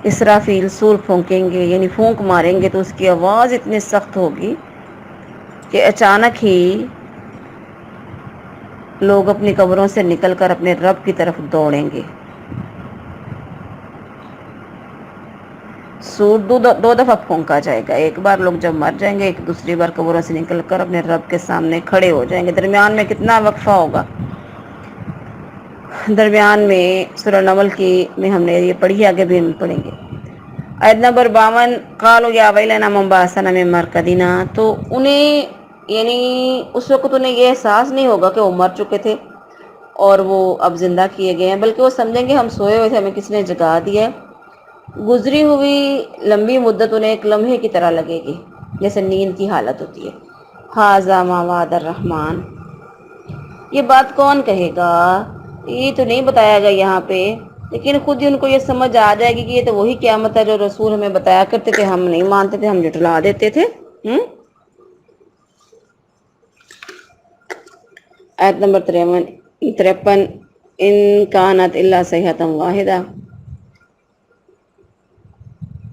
اسرافیل سور پھونکیں گے، یعنی پھونک ماریں گے تو اس کی آواز اتنی سخت ہوگی کہ اچانک ہی لوگ اپنی قبروں سے نکل کر اپنے رب کی طرف دوڑیں گے۔ سور دو دفعہ پھونکا جائے گا، ایک بار لوگ جب مر جائیں گے، ایک دوسری بار قبروں سے نکل کر اپنے رب کے سامنے کھڑے ہو جائیں گے۔ درمیان میں کتنا وقفہ ہوگا؟ درمیان میں سورہ نمل میں ہم نے یہ پڑھی، آگے بھی ہم پڑھیں گے۔ آیت نمبر 52۔ قالوا یا ویلنا من بعثنا من مرقدنا۔ تو انہیں یعنی اس وقت انہیں یہ احساس نہیں ہوگا کہ وہ مر چکے تھے اور وہ اب زندہ کیے گئے ہیں، بلکہ وہ سمجھیں گے ہم سوئے ہوئے تھے، ہمیں کس نے جگا دیا ہے۔ گزری ہوئی لمبی مدت انہیں ایک لمحے کی طرح لگے گی، جیسے نیند کی حالت ہوتی ہے۔ ھذا ما وعد الرحمن۔ یہ بات کون کہے گا؟ یہ تو نہیں بتایا گیا یہاں پہ، لیکن خود ہی ان کو یہ سمجھ آ جائے گی کہ یہ تو وہی قیامت ہے جو رسول ہمیں بتایا کرتے تھے، ہم نہیں مانتے تھے، ہم جھٹلا دیتے تھے۔ آیت نمبر 53۔ ان کانت الا صیحۃ واحدہ۔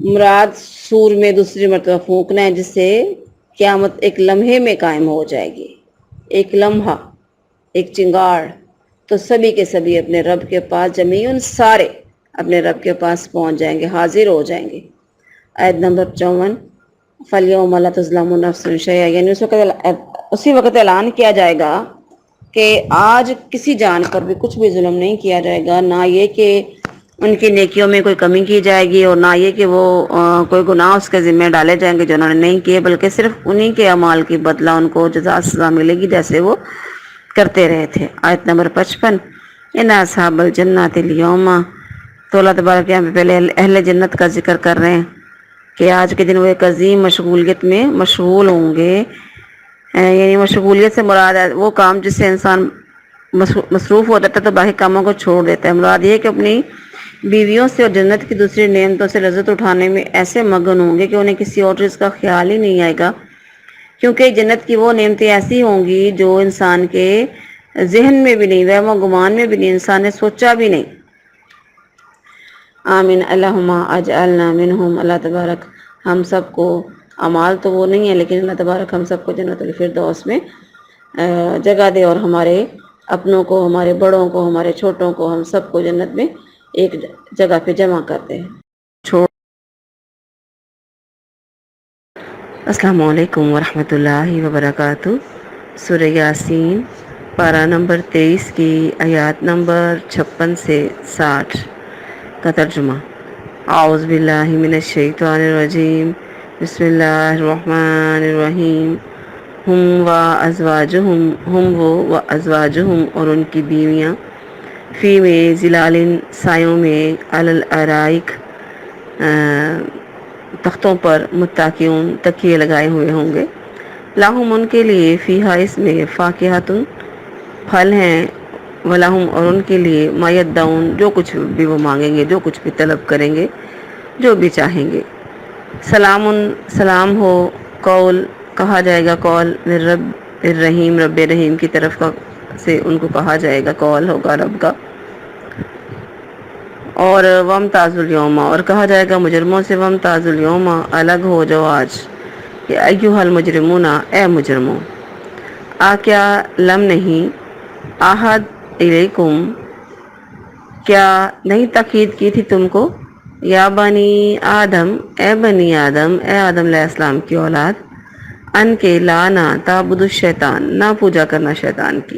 مراد سور میں دوسری مرتبہ پھونکنا ہے، جس سے قیامت ایک لمحے میں قائم ہو جائے گی۔ ایک لمحہ، ایک چنگاڑ، تو سبھی کے سبھی اپنے رب کے پاس، جمیعاً سارے اپنے رب کے پاس پہنچ جائیں گے، حاضر ہو جائیں گے۔ آیت نمبر 54۔ فَالْيَوْمَ لَا تُظْلَمُ نَفْسٌ شَيْئًا۔ یعنی اسی وقت اعلان کیا جائے گا کہ آج کسی جان پر بھی کچھ بھی ظلم نہیں کیا جائے گا، نہ یہ کہ ان کی نیکیوں میں کوئی کمی کی جائے گی، اور نہ یہ کہ وہ کوئی گناہ اس کے ذمہ ڈالے جائیں گے جو انہوں نے نہیں کیے، بلکہ صرف انہی کے اعمال کی بدلہ ان کو جزا سزا ملے گی جیسے وہ کرتے رہے تھے۔ آیت نمبر 55۔ ان اصحاب الجنۃ اليوم۔ تو اللہ تبارک یہاں پہ پہلے اہل جنت کا ذکر کر رہے ہیں کہ آج کے دن وہ ایک عظیم مشغولیت میں مشغول ہوں گے۔ یعنی مشغولیت سے مراد ہے وہ کام جس سے انسان مصروف ہو جاتا ہے تو باقی کاموں کو چھوڑ دیتا ہے۔ مراد یہ کہ اپنی بیویوں سے اور جنت کی دوسری نعمتوں سے لذت اٹھانے میں ایسے مگن ہوں گے کہ انہیں کسی اور چیز کا خیال ہی نہیں آئے گا، کیونکہ جنت کی وہ نعمتیں ایسی ہوں گی جو انسان کے ذہن میں بھی نہیں، وہم و گمان میں بھی نہیں، انسان نے سوچا بھی نہیں۔ آمین اللہم اجعلنا منہم۔ اللہ تبارک ہم سب کو، اعمال تو وہ نہیں ہے لیکن اللہ تبارک ہم سب کو جنت الفردوس میں جگہ دے، اور ہمارے اپنوں کو، ہمارے بڑوں کو، ہمارے چھوٹوں کو، ہم سب کو جنت میں ایک جگہ پہ جمع کرتے ہیں۔ السلام علیکم ورحمۃ اللہ وبرکاتہ۔ سورہ یاسین پارہ نمبر 23 کی آیات نمبر 56 سے 60 کا ترجمہ۔ اعوذ باللہ من الشیطان الرجیم، بسم اللہ الرحمن الرحیم۔ ہم وہ و ازواجہم اور ان کی بیویاں، فی میں ظلال سایوں میں، علی الارائک تختوں پر، متکئون تکیے لگائے ہوئے ہوں گے، لہم ان کے لیے، فیہا اس میں، فاکہۃ پھل ہیں، ولہم اور ان کے لیے، ما یدعون جو کچھ بھی وہ مانگیں گے، جو کچھ بھی طلب کریں گے، جو بھی چاہیں گے۔ سلام سلام ہو، قول کہا جائے گا، قول من رب الرحیم، رب رحیم کی طرف سے ان کو کہا جائے گا، قول ہوگا رب کا۔ اور وامتاز الیوم، اور کہا جائے گا مجرموں سے، وامتاز الیوم، الگ ہو جاؤ آج، کہ ایھا المجرمون، اے مجرموں، کیا لم نہیں، عہد الیکم، کیا نہیں تاکید کی تھی تم کو، یا بنی آدم، اے بنی آدم، اے آدم علیہ السلام کی اولاد، ان کے لا نہ تعبدوا الشیطان، نہ پوجا کرنا شیطان کی،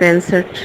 65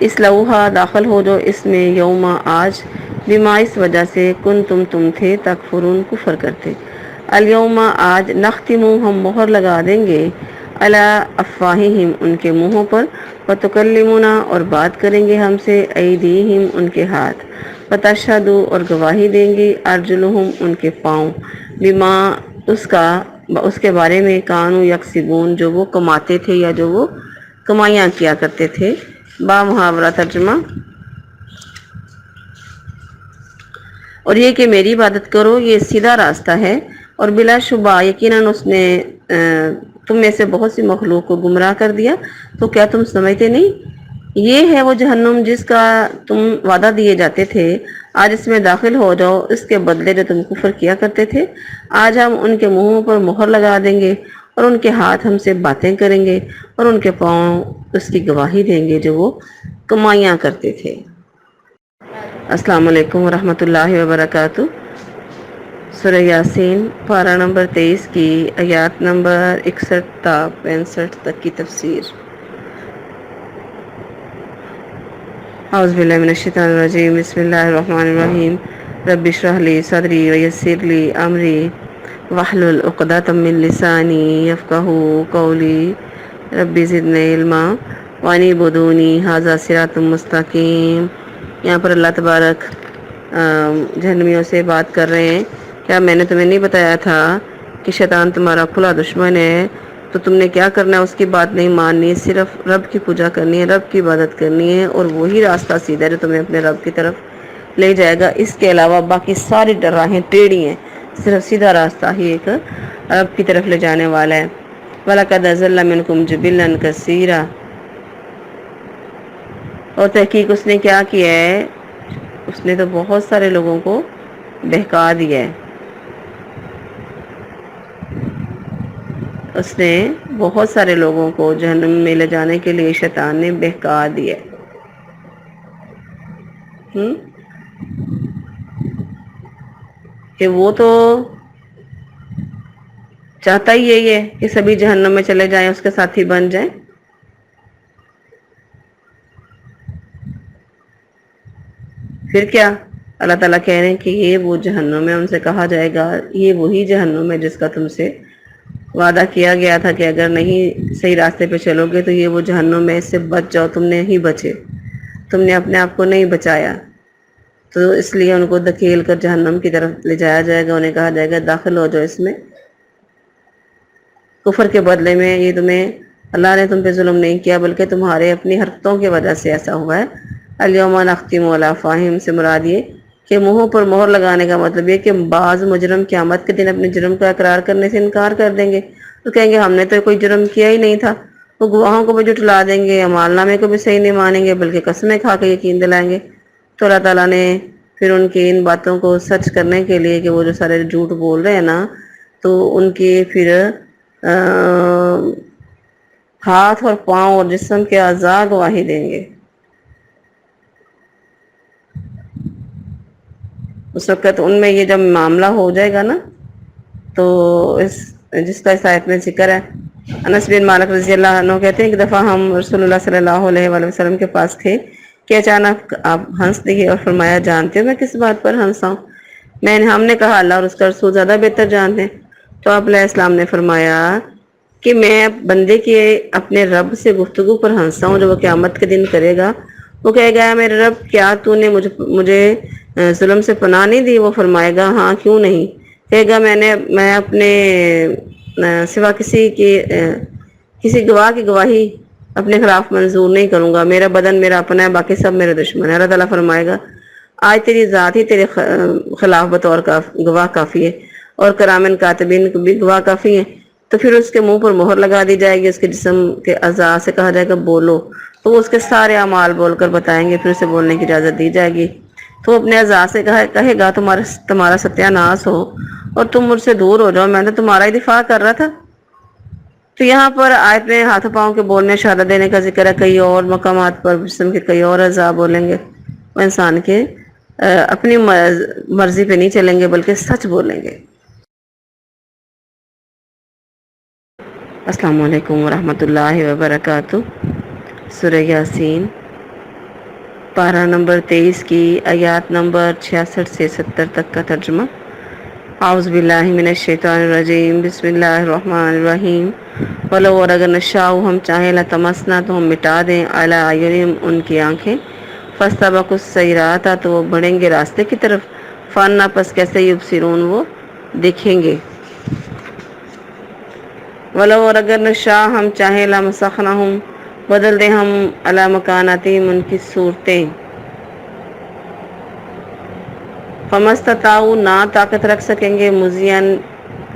اس لوحہ داخل ہو جو اس میں یوم آج بما اس وجہ سے تم تھے تکفرون کفر کرتے الیوم آج نختم ہم مہر لگا دیں گے علی افواہہم ان کے منہوں پر وتکلمنا اور بات کریں گے ہم سے ایدیہم ان کے ہاتھ وتشہد اور گواہی دیں گی ارجلہم ان کے پاؤں بما اس کے بارے میں کانوا یکسبون جو وہ کماتے تھے یا جو وہ کمائیاں کیا کرتے تھے با محاورہ ترجمہ اور یہ کہ میری عبادت کرو یہ سیدھا راستہ ہے اور بلا شبہ یقیناً اس نے تم میں سے بہت سی مخلوق کو گمراہ کر دیا تو کیا تم سمجھتے نہیں یہ ہے وہ جہنم جس کا تم وعدہ دیے جاتے تھے آج اس میں داخل ہو جاؤ اس کے بدلے جو تم کفر کیا کرتے تھے آج ہم ان کے منہوں پر مہر لگا دیں گے اور ان کے ہاتھ ہم سے باتیں کریں گے اور ان کے پاؤں اس کی گواہی دیں گے جو وہ کمائیاں کرتے تھے۔ السلام علیکم ورحمۃ اللہ وبرکاتہ۔ سورہ یاسین پارہ نمبر 23 کی آیات نمبر 61 تا 65 تک کی تفسیر۔ اعوذ باللہ من الشیطان الرجیم، بسم اللہ الرحمن الرحیم۔ رب اشرح لی صدری ویسر لی امری واحلل عقدۃ من لسانی یفقہوا قولی رب زدنی علما وان اعبدونی ھذا صراط مستقیم۔ یہاں پر اللہ تبارک جہنمیوں سے بات کر رہے ہیں، کیا میں نے تمہیں نہیں بتایا تھا کہ شیطان تمہارا کھلا دشمن ہے، تو تم نے کیا کرنا ہے، اس کی بات نہیں ماننی، صرف رب کی پوجا کرنی ہے، رب کی عبادت کرنی ہے، اور وہی راستہ سیدھا ہے جو تمہیں اپنے رب کی طرف لے جائے گا۔ اس کے علاوہ باقی ساری راہیں ٹیڑھی ہیں، صرف سیدھا راستہ ہی ایک رب کی طرف لے جانے والا ہے۔ وَلَقَدْ أَضَلَّ مِنْكُمْ جِبِلًّا كَثِيرًا، اور تحقیق اس نے کیا کیا ہے، اس نے تو بہت سارے لوگوں کو بہکا دیا ہے، اس نے بہت سارے لوگوں کو جہنم میں لے جانے کے لیے شیطان نے بہکا دیا ہے، کہ وہ تو چاہتا ہی یہی ہے کہ سبھی جہنم میں چلے جائیں، اس کے ساتھی بن جائیں۔ پھر کیا اللہ تعالیٰ کہہ رہے ہیں کہ یہ وہ جہنم ہے، ان سے کہا جائے گا یہ وہی جہنم ہے جس کا تم سے وعدہ کیا گیا تھا کہ اگر نہیں صحیح راستے پہ چلو گے تو یہ وہ جہنم ہے، اس سے بچ جاؤ، تم نے ہی بچے، تم نے اپنے آپ کو نہیں بچایا، تو اس لیے ان کو دھکیل کر جہنم کی طرف لے جایا جائے گا، انہیں کہا جائے گا داخل ہو جاؤ اس میں۔ کفر کے بدلے میں یہ تمہیں اللہ نے تم پہ ظلم نہیں کیا، بلکہ تمہارے اپنی حرکتوں کی وجہ سے ایسا ہوا ہے۔ الیوم نختم علی افواہہم سے مراد یہ کہ منہوں پر مہر لگانے کا مطلب یہ کہ بعض مجرم قیامت کے دن اپنے جرم کا اقرار کرنے سے انکار کر دیں گے، تو کہیں گے ہم نے تو کوئی جرم کیا ہی نہیں تھا، وہ گواہوں کو بھی جھٹلا دیں گے، اعمال نامے کو بھی صحیح نہیں مانیں گے، بلکہ قسمیں کھا کے یقین دلائیں گے۔ تو اللہ تعالیٰ نے پھر ان کی ان باتوں کو سچ کرنے کے لیے کہ وہ جو سارے جھوٹ بول رہے ہیں نا، تو ان کے پھر ہاتھ اور پاؤں اور جسم کے اعضاء گواہی دیں گے۔ اس وقت ان میں یہ جب معاملہ ہو جائے گا نا، تو جس کا اس آیت میں ذکر ہے، انس بن مالک رضی اللہ عنہ کہتے ہیں کہ دفعہ ہم رسول اللہ صلی اللہ علیہ وآلہ وسلم کے پاس تھے کہ اچانک آپ ہنس دیے اور فرمایا جانتے ہو میں کس بات پر ہنسا ہوں؟ ہم نے کہا اللہ اور اس کا رسول زیادہ بہتر جانتے ہیں۔ تو آپ علیہ السلام نے فرمایا کہ میں بندے کے اپنے رب سے گفتگو پر ہنستا ہوں جو وہ قیامت کے دن کرے گا۔ وہ کہے گا میرے رب کیا تو نے مجھے ظلم سے پناہ نہیں دی؟ وہ فرمائے گا ہاں کیوں نہیں؟ کہے گا میں اپنے سوا کسی گواہ کی گواہی اپنے خلاف منظور نہیں کروں گا، میرا بدن میرا اپنا ہے، باقی سب میرے دشمن ہے۔ اللہ تعالیٰ فرمائے گا آج تیری ذات ہی تیرے خلاف بطور گواہ کافی ہے، اور کرامن کاتبین بھی گواہ کافی ہیں۔ تو پھر اس کے منہ پر مہر لگا دی جائے گی، اس کے جسم کے اعضاء سے کہا جائے گا بولو، تو وہ اس کے سارے اعمال بول کر بتائیں گے، پھر اسے بولنے کی اجازت دی جائے گی۔ تو اپنے اعضاء سے کہے گا تمہارا ستیہ ناس ہو اور تم مجھ سے دور ہو جاؤ، میں نے تمہارا ہی دفاع کر رہا تھا۔ تو یہاں پر آیت میں ہاتھ پاؤں کے بولنے، شہادت دینے کا ذکر ہے، کئی اور مقامات پر جسم کے کئی اور اعضاء بولیں گے، وہ انسان کے اپنی مرضی پہ نہیں چلیں گے بلکہ سچ بولیں گے۔ السلام علیکم ورحمۃ اللہ وبرکاتہ۔ سورہ یاسین پارہ نمبر 23 کی آیات نمبر 66 سے 70 تک کا ترجمہ۔ اعوذ باللہ من الشیطان الرجیم، بسم اللہ الرحمن الرحیم۔ ولو اور اگر نشاء ہم چاہیں لطمسنا تو ہم مٹا دیں علی اعینہم ان کی آنکھیں، فاستبقوا السیرات تو وہ بڑھیں گے راستے کی طرف، فانا پس کیسے یبصرون وہ دیکھیں گے۔ ولو اور اگر نشاء ہم چاہیں لمسخنہم بدل دیں ہم علی مکاناتہم ان کی صورتیں، فمستطاعوا نہ طاقت رکھ سکیں گے مزین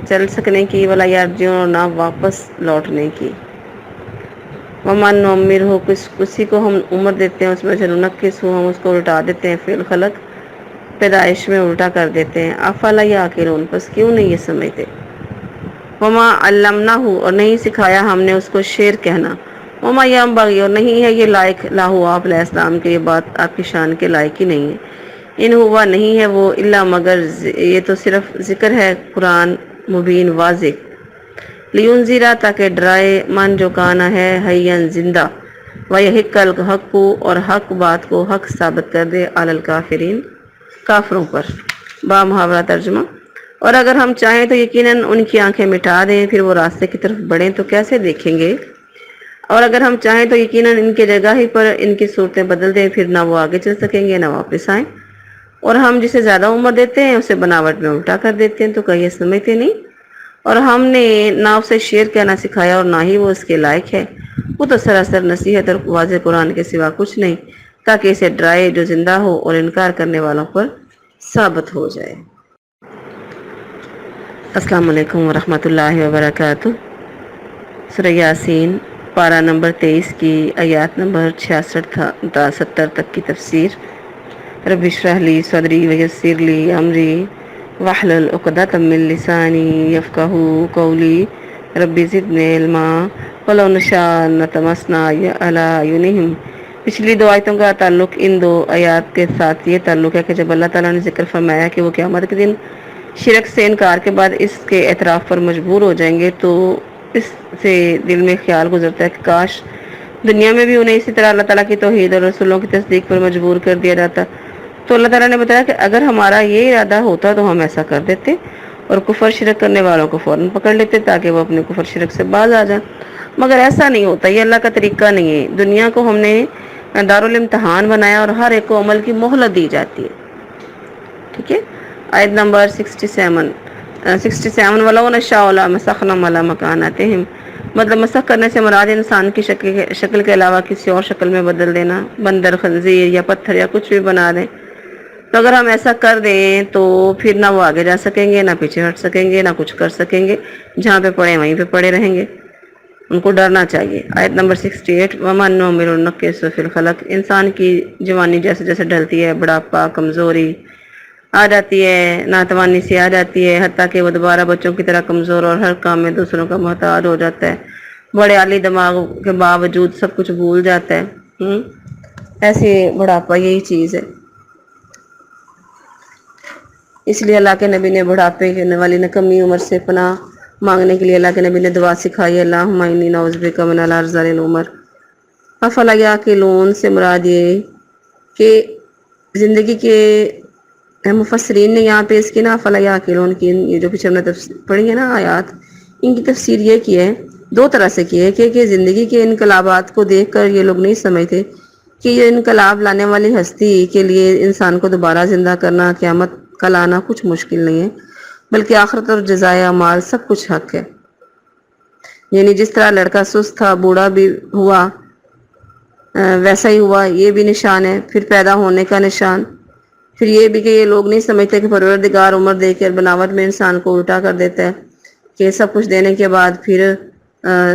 چل سکنے کی، ولا یرجعون اور نہ واپس لوٹنے کی۔ ومن نعمرہ کسی کو ہم عمر دیتے ہیں اس میں سے ننکسہ ہم اس کو الٹا دیتے ہیں، فی الخلق پیدائش میں الٹا کر دیتے ہیں، افلا یعقلون پس کیوں نہیں یہ سمجھتے۔ وما علمناہ اور نہیں سکھایا ہم نے اس کو شعر کہنا، وما ینبغی اور نہیں ہے یہ لائق لاہو آپ علیہ السلام کے، یہ بات آپ کی شان کے لائق ہی نہیں ہے۔ ان ہوا نہیں ہے وہ الا مگر یہ تو صرف ذکر ہے قرآن مبین واضح، لینذرا تاکہ ڈرائے من جو کانا ہے حیًا زندہ، ویحق الحق کو اور حق بات کو حق ثابت کر دے علی الکافرین کافروں پر۔ با محاورہ ترجمہ۔ اور اگر ہم چاہیں تو یقیناً ان کی آنکھیں مٹا دیں پھر وہ راستے کی طرف بڑھیں تو کیسے دیکھیں گے، اور اگر ہم چاہیں تو یقیناً ان کے جگہ ہی پر ان کی صورتیں بدل دیں پھر نہ وہ آگے چل سکیں گے نہ واپس آئیں، اور ہم جسے زیادہ عمر دیتے ہیں اسے بناوٹ میں الٹا کر دیتے ہیں، تو کہیں یہ سمجھتے نہیں۔ اور ہم نے نہ اسے شعر کہنا سکھایا اور نہ ہی وہ اس کے لائق ہے، وہ تو سراسر نصیحت اور واضح قرآن کے سوا کچھ نہیں، تاکہ اسے ڈرائے جو زندہ ہو اور انکار کرنے والوں پر ثابت ہو جائے۔ السلام علیکم ورحمۃ اللہ وبرکاتہ۔ سورہ یاسین پارہ نمبر 23 کی آیات نمبر 66 تا 70 تک کی تفسیر۔ رب اشرح لی صدری ویسر لی امری واحلل عقدۃ من لسانی یفقہوا قولی، رب زدنی علما ولو نشاء لطمسنا علی اعینہم۔ پچھلی دو آیتوں کا تعلق ان دو آیات کے ساتھ یہ تعلق ہے کہ جب اللہ تعالیٰ نے ذکر فرمایا کہ وہ قیامت کے دن شرک سے انکار کے بعد اس کے اعتراف پر مجبور ہو جائیں گے، تو اس سے دل میں خیال گزرتا ہے کہ کاش دنیا میں بھی انہیں اسی طرح اللہ تعالیٰ کی توحید اور رسولوں کی تصدیق پر مجبور کر دیا جاتا۔ تو اللہ تعالیٰ نے بتایا کہ اگر ہمارا یہ ارادہ ہوتا تو ہم ایسا کر دیتے اور کفر شرک کرنے والوں کو فوراً پکڑ لیتے تاکہ وہ اپنے کفر شرک سے باز آ جائیں، مگر ایسا نہیں ہوتا، یہ اللہ کا طریقہ نہیں ہے۔ دنیا کو ہم نے دارالامتحان بنایا اور ہر ایک کو عمل کی مہلت دی جاتی ہے۔ ٹھیک ہے، آیت نمبر 67 ولو نشاء لمسخناہم علی مکاناتہم، مطلب مسخ کرنے سے مراد انسان کی شکل کے علاوہ کسی اور شکل میں بدل دینا، بندر، خنزیر یا پتھر یا کچھ بھی بنا دیں۔ تو اگر ہم ایسا کر دیں تو پھر نہ وہ آگے جا سکیں گے، نہ پیچھے ہٹ سکیں گے، نہ کچھ کر سکیں گے، جہاں پہ پڑے وہیں پہ پڑے رہیں گے۔ ان کو ڈرنا چاہیے۔ آیت نمبر 68 وَمَن نُعَمِّرْهُ نُنَكِّسْهُ فِي الْخَلْقِ، انسان کی جوانی جیسے جیسے ڈھلتی ہے، بڑھاپا، کمزوری آ جاتی ہے، ناتوانی سی آ جاتی ہے، حتیٰ کہ وہ دوبارہ بچوں کی طرح کمزور اور ہر کام میں دوسروں کا محتاج ہو جاتا ہے، بڑے عالی دماغ کے باوجود سب کچھ بھول جاتا ہے۔ ایسے بڑھاپا یہی چیز ہے۔ اس لیے اللہ کے نبی نے بڑھاپے والی نکمی عمر سے پناہ مانگنے کے لیے اللہ کے نبی نے دعا سکھائی، اللہم انی نعوذ بک من الارذل العمر۔ افلا یعقلون سے مراد یہ کہ زندگی کے مفسرین نے یہاں پہ اس کی نا افلا یعقلون کی، یہ جو پیچھے ہم نے پڑھی ہے نا آیات، ان کی تفسیر یہ کی ہے، دو طرح سے کی ہے کہ زندگی کے انقلابات کو دیکھ کر یہ لوگ نہیں سمجھتے کہ یہ انقلاب لانے والی ہستی کے لیے انسان کو دوبارہ زندہ کرنا، قیامت کا لانا کچھ مشکل نہیں ہے، بلکہ آخرت اور جزائے اعمال سب کچھ حق ہے۔ یعنی جس طرح لڑکا سست تھا بوڑھا بھی ہوا ویسا ہی ہوا، یہ بھی نشان ہے۔ پھر پیدا ہونے کا نشان، پھر یہ بھی کہ یہ لوگ نہیں سمجھتے کہ پروردگار عمر دے کر بناوٹ میں انسان کو الٹا کر دیتا ہے، کہ سب کچھ دینے کے بعد پھر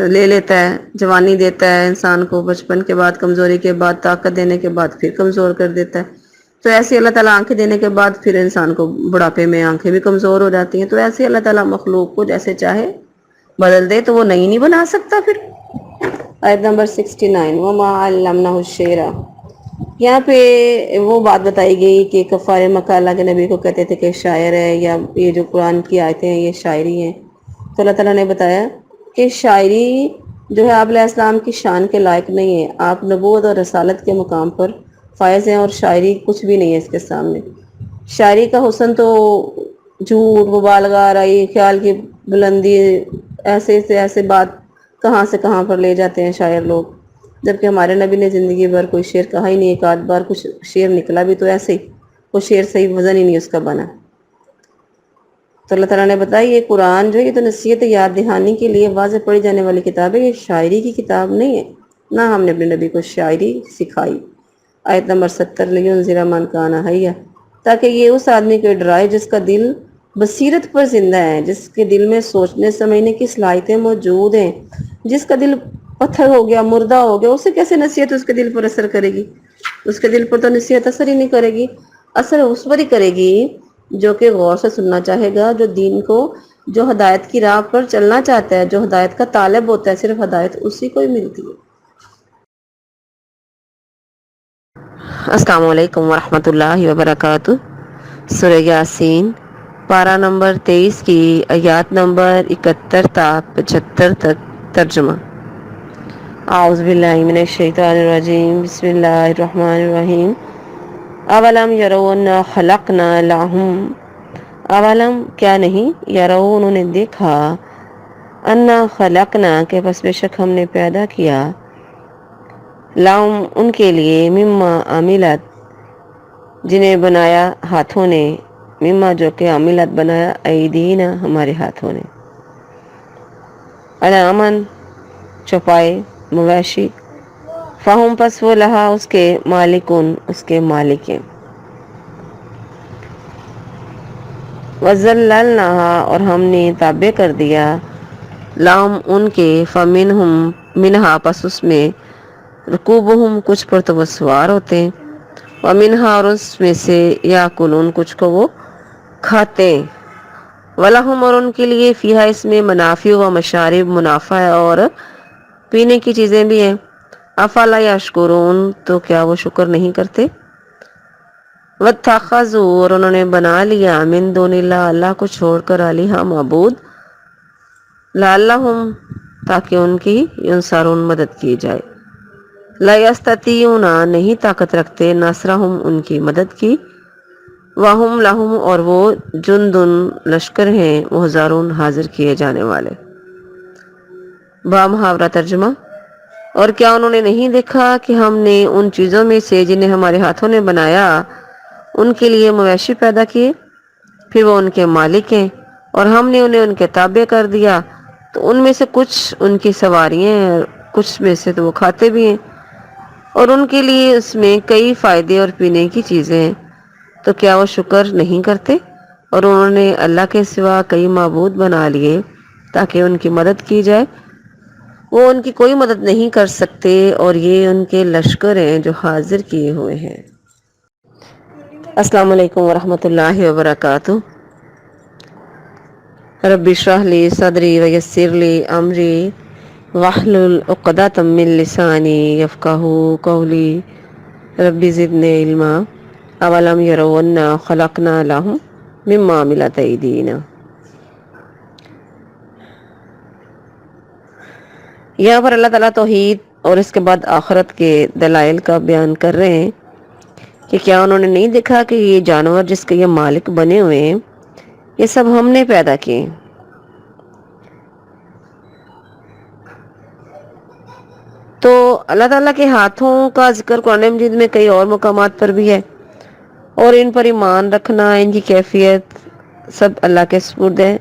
لے لیتا ہے، جوانی دیتا ہے انسان کو، بچپن کے بعد کمزوری کے بعد طاقت دینے کے بعد پھر کمزور کر دیتا ہے۔ تو ایسے اللہ تعالیٰ آنکھیں دینے کے بعد پھر انسان کو بڑھاپے میں آنکھیں بھی کمزور ہو جاتی ہیں، تو ایسے اللہ تعالیٰ مخلوق کو جیسے چاہے بدل دے، تو وہ نئی نہیں بنا سکتا پھر۔ آیت نمبر 69 وَمَا عَلَّمْنَهُ الشِّعْرَ، یہاں پہ وہ بات بتائی گئی کہ کفار مکہ اللہ کے نبی کو کہتے تھے کہ شاعر ہے، یا یہ جو قرآن کی آیتیں ہیں یہ شاعری ہیں، تو اللہ تعالیٰ نے بتایا کہ شاعری جو ہے آپ علیہ السلام کی شان کے لائق نہیں ہے، آپ نبوت اور رسالت کے مقام پر فائز ہیں، اور شاعری کچھ بھی نہیں ہے اس کے سامنے۔ شاعری کا حسن تو جھوٹ، مبالغہ آرائی، خیال کی بلندی، ایسے سے ایسے بات کہاں سے کہاں پر لے جاتے ہیں شاعر لوگ، جبکہ ہمارے نبی نے زندگی بھر کوئی شعر کہا ہی نہیں، ایک آدھ بار کچھ شعر نکلا بھی تو ایسے ہی، وہ شعر صحیح وزن ہی نہیں اس کا بنا۔ تو اللہ تعالیٰ نے بتایا یہ قرآن جو ہے یہ تو نصیحت یاد دہانی کے لیے واضح پڑھی جانے والی کتاب ہے، یہ شاعری کی کتاب نہیں ہے، نہ ہم نے اپنے نبی کو شاعری سکھائی۔ آیت نمبر 70 لِيُنذِرَ مَن كَانَ حَيًّا، تاکہ یہ اس آدمی کو ڈرائے جس کا دل بصیرت پر زندہ ہے، جس کے دل میں سوچنے سمجھنے کی صلاحیتیں موجود ہیں۔ جس کا دل پتھر ہو گیا، مردہ ہو گیا، اسے کیسے نصیحت اس کے دل پر اثر کرے گی؟ اس کے دل پر تو نصیحت اثر ہی نہیں کرے گی۔ اثر اس پر ہی کرے گی جو کہ غور سے سننا چاہے گا، جو دین کو، جو ہدایت کی راہ پر چلنا چاہتا ہے، جو ہدایت کا طالب ہوتا ہے، صرف ہدایت اسی کو ہی ملتی ہے۔ السلام علیکم ورحمۃ اللہ وبرکاتہ۔ سورہ یاسین، پارہ نمبر 23 کی آیات نمبر 71 تا 75 تک ترجمہ۔ اعوذ باللہ من الشیطان الرجیم، بسم اللہ الرحمن الرحیم۔ اولم یروا انا خلقنا لہم، اولم کیا نہیں، یروا انہوں نے دیکھا، انا خلقنا کہ بس بے شک ہم نے پیدا کیا، لہم ان کے لیے، مما عملت جنہیں بنایا ہاتھوں نے، مما جو کہ عملت بنایا، ایدینا ہمارے ہاتھوں نے، انعامن چوپائے، مویشی، فہم پس وہ لہا اس کے، مالکون اس کے مالک ہیں، وَذَلَّلْنَاهَا اور ہم نے تابع کر دیا، لہم ان کے، فمنہم منہا پس اس میں، رکوبہم کچھ پر تو وہ سوار ہوتے ہیں، ومنہا اور اس میں سے، یاکلون کچھ کو وہ کھاتے ہیں، ولہم اور ان کے لیے، فیہا اس میں، منافع و مشارب منافع ہے اور پینے کی چیزیں بھی ہیں، افلا یشکرون تو کیا وہ شکر نہیں کرتے، واتخذوا اور انہوں نے بنا لیا، من دون اللہ اللہ کو چھوڑ کر، آلہہ معبود، لعلہم تاکہ ان کی ینصرون مدد کی جائے، لا یستطیعون نہیں طاقت رکھتے، نصرہم ان کی مدد کی، وہم لہم اور وہ، جندن لشکر ہیں، محضرون حاضر کیے جانے والے۔ با محاورہ ترجمہ۔ اور کیا انہوں نے نہیں دیکھا کہ ہم نے ان چیزوں میں سے جنہیں ہمارے ہاتھوں نے بنایا، ان کے لیے مویشی پیدا کیے، پھر وہ ان کے مالک ہیں، اور ہم نے انہیں ان کے تابع کر دیا، تو ان میں سے کچھ ان کی سواریاں ہیں، اور کچھ میں سے تو وہ کھاتے بھی ہیں، اور ان کے لیے اس میں کئی فائدے اور پینے کی چیزیں ہیں، تو کیا وہ شکر نہیں کرتے؟ اور انہوں نے اللہ کے سوا کئی معبود بنا لیے تاکہ ان کی مدد کی جائے، وہ ان کی کوئی مدد نہیں کر سکتے، اور یہ ان کے لشکر ہیں جو حاضر کیے ہوئے ہیں۔ السلام علیکم ورحمۃ اللہ وبرکاتہ۔ رب اشرح لی صدری ویسر لی امری واحلل عقدۃ من لسانی یفقہوا قولی، رب زدنی علما، اولم یروا انا خلقنا لہم مما عملت ایدینا۔ یہاں پر اللہ تعالیٰ توحید اور اس کے بعد آخرت کے دلائل کا بیان کر رہے ہیں کہ کیا انہوں نے نہیں دیکھا کہ یہ جانور جس کے یہ مالک بنے ہوئے ہیں، یہ سب ہم نے پیدا کیے، تو اللہ تعالیٰ کے ہاتھوں کا ذکر قرآن مجید میں کئی اور مقامات پر بھی ہے، اور ان پر ایمان رکھنا، ان کی کیفیت سب اللہ کے سپرد ہے،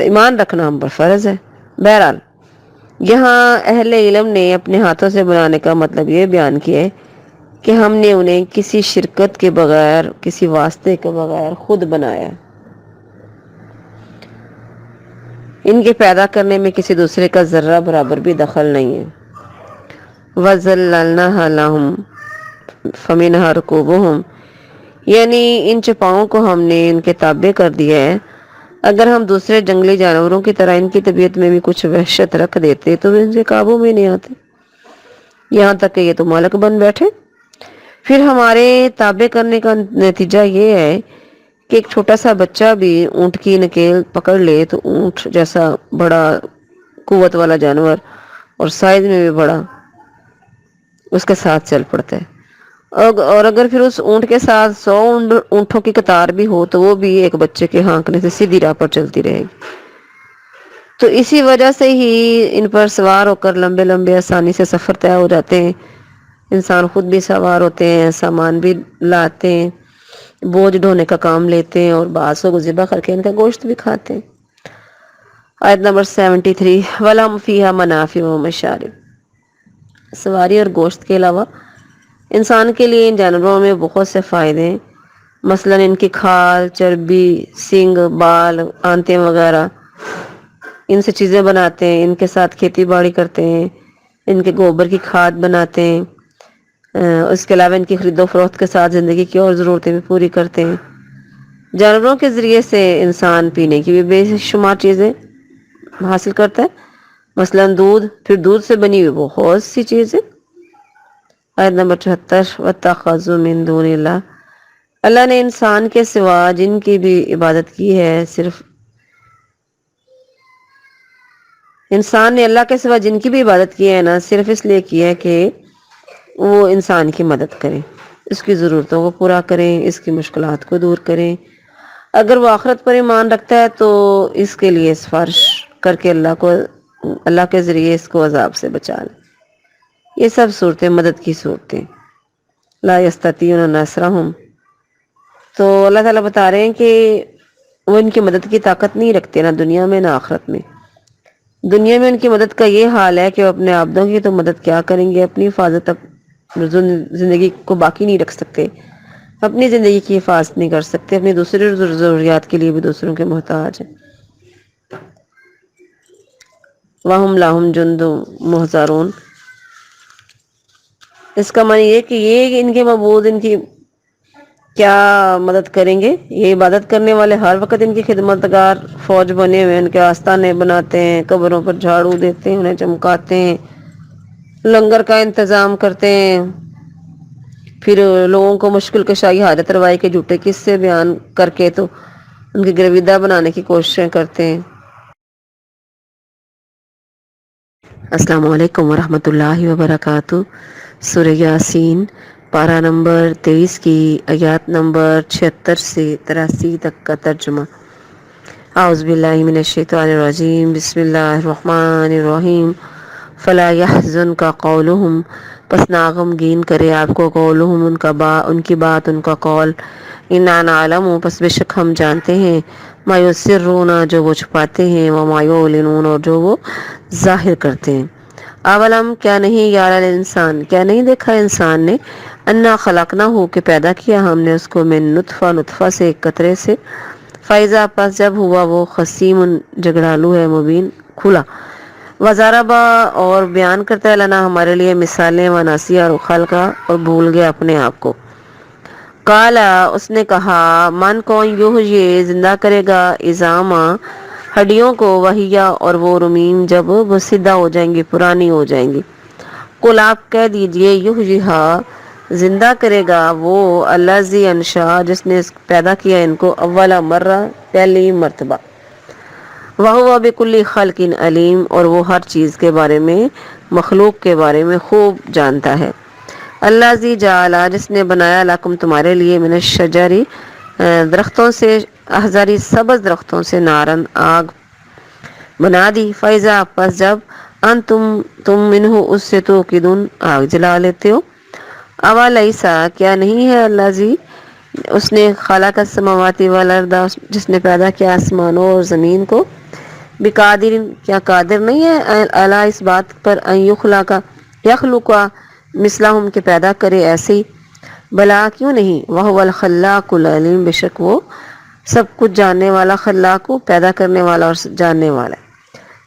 ایمان رکھنا ہم پر فرض ہے۔ بہرحال یہاں اہل علم نے اپنے ہاتھوں سے بنانے کا مطلب یہ بیان کیا ہے کہ ہم نے انہیں کسی شرکت کے بغیر، کسی واسطے کے بغیر خود بنایا، ان کے پیدا کرنے میں کسی دوسرے کا ذرہ برابر بھی دخل نہیں ہے۔ وَذَلَّلْنَاهَا لَهُمْ فَمِنْهَا رُكُوبُهُمْ، یعنی ان چپاؤں کو ہم نے ان کے تابع کر دیا ہے، اگر ہم دوسرے جنگلی جانوروں کی طرح ان کی طبیعت میں بھی کچھ وحشت رکھ دیتے تو ان کے قابو میں نہیں آتے، یہاں تک کہ یہ تو مالک بن بیٹھے۔ پھر ہمارے تابع کرنے کا نتیجہ یہ ہے کہ ایک چھوٹا سا بچہ بھی اونٹ کی نکیل پکڑ لے تو اونٹ جیسا بڑا قوت والا جانور، اور سائز میں بھی بڑا، اس کے ساتھ چل پڑتا ہے۔ اور اگر پھر اس اونٹ کے ساتھ 100 اونٹوں کی قطار بھی ہو تو وہ بھی ایک بچے کے ہانکنے سے سیدھی راہ پر چلتی رہے گی۔ تو اسی وجہ سے ہی ان پر سوار ہو کر لمبے لمبے آسانی سے سفر طے ہو جاتے ہیں۔ انسان خود بھی سوار ہوتے ہیں، سامان بھی لاتے ہیں، بوجھ ڈھونے کا کام لیتے ہیں، اور بعض کو ذبح کر کے ان کا گوشت بھی کھاتے ہیں۔ آیت نمبر 73 وَلَهُمْ فِيهَا مَنَافِعُ وَمَشَارِبُ۔ سواری اور گوشت کے علاوہ انسان کے لیے ان جانوروں میں بہت سے فائدے ہیں، مثلا ان کی کھال، چربی، سینگ، بال، آنتیں وغیرہ، ان سے چیزیں بناتے ہیں، ان کے ساتھ کھیتی باڑی کرتے ہیں، ان کے گوبر کی کھاد بناتے ہیں، اس کے علاوہ ان کی خرید و فروخت کے ساتھ زندگی کی اور ضرورتیں بھی پوری کرتے ہیں۔ جانوروں کے ذریعے سے انسان پینے کی بھی بے شمار چیزیں حاصل کرتا ہے، مثلا دودھ، پھر دودھ سے بنی ہوئی بہت سی چیزیں۔ آیت نمبر 74 وَاتَّخَذُوا مِن دُونِ اللَّهِ۔ اللہ نے انسان کے سوا جن کی بھی عبادت کی ہے، صرف انسان نے اللہ کے سوا جن کی بھی عبادت کی ہے نا، صرف اس لیے کی ہے کہ وہ انسان کی مدد کریں، اس کی ضرورتوں کو پورا کریں، اس کی مشکلات کو دور کریں۔ اگر وہ آخرت پر ایمان رکھتا ہے تو اس کے لیے سفارش کر کے اللہ کے ذریعے اس کو عذاب سے بچا لیں۔ یہ سب صورتیں مدد کی صورتیں، لا یستطیعون نصرہم۔ تو اللہ تعالیٰ بتا رہے ہیں کہ وہ ان کی مدد کی طاقت نہیں رکھتے، نہ دنیا میں نہ آخرت میں۔ دنیا میں ان کی مدد کا یہ حال ہے کہ وہ اپنے عبدوں کی تو مدد کیا کریں گے، اپنی حفاظت زندگی کو باقی نہیں رکھ سکتے، اپنی زندگی کی حفاظت نہیں کر سکتے، اپنی دوسری ضروریات کے لیے بھی دوسروں کے محتاج ہیں۔ وَهُمْ لَهُمْ جُنْدٌ مُحْضَرُونَ۔ اس کا معنی یہ کہ یہ ان کے معبود ان کی کیا مدد کریں گے، یہ عبادت کرنے والے ہر وقت ان کی خدمتگار فوج بنے ہوئے، ان کے آستانے بناتے ہیں، قبروں پر جھاڑو دیتے ہیں، انہیں چمکاتے ہیں، لنگر کا انتظام کرتے ہیں، پھر لوگوں کو مشکل کشائی حاجت روائی کے جھوٹے قصے بیان کر کے تو ان کی گرویدہ بنانے کی کوششیں کرتے ہیں۔ السلام علیکم ورحمۃ اللہ وبرکاتہ۔ سورہ یاسین پارہ نمبر 23 کی آیات نمبر 76 سے 83 تک کا ترجمہ۔ اعوذ باللہ من الشیطان الرجیم، بسم اللہ الرحمن الرحیم۔ فلا يحزنک قولہم، پس نا غمگین کرے آپ کو قولہم، ان کی بات، ان کا قول۔ انا نعلم، پس بے شک ہم جانتے ہیں، ما یسرون، جو وہ چھپاتے ہیں، وما یعلنون، اور جو وہ ظاہر کرتے ہیں۔ اولم، کیا نہیں، یار الانسان، کیا نہیں دیکھا انسان نے، انا خلقناہ، کہ پیدا کیا ہم نے اس کو، من نطفہ سے، ایک قطرے سے، فیضا، پس جب ہوا وہ، خصیم، جھگڑالو ہے، مبین، کھلا، وضربا، اور بیان کرتا ہے، لنا، ہمارے لیے، مثالیں، وناسیہ، اور خلقا، اور بھول گیا اپنے آپ کو۔ قالا، اس نے کہا، من، کون، یہ زندہ کرے گا، عظاما، ہڈیوں کو، وہیا، اور وہ رمیم، جب وہ سیدھا ہو جائیں گی، پرانی ہو جائیں گی۔ قل، آپ کہہ دیجئے، یحییھا، زندہ کرے گا وہ، الذی انشا، جس نے پیدا کیا ان کو، اول مرہ، پہلی مرتبہ، وہو بکل خلق علیم، اور وہ ہر چیز کے بارے میں، مخلوق کے بارے میں خوب جانتا ہے۔ الذی جعل، جس نے بنایا، لکم، تمہارے لیے، من الشجر، درختوں سے، احزاری، سبز درختوں سے، نارن، آگ بنا دی، فیضا، پس جب، تم منہ، اس سے، توقدون، آگ جلا لیتے ہو۔ اولیسا، کیا نہیں ہے، الذی، اس نے، خلق السماوات والارض، جس نے پیدا کیا آسمانوں اور زمین کو، بقادر، کیا قادر نہیں ہے، اعلیٰ، اس بات پر، ان یخلق مثلہم، کے پیدا کرے ایسے ہی، بلا، کیوں نہیں، وہو الخلاق العلیم، بے شک وہ سب کچھ جاننے والا، خلاق، پیدا کرنے والا اور جاننے والا ہے۔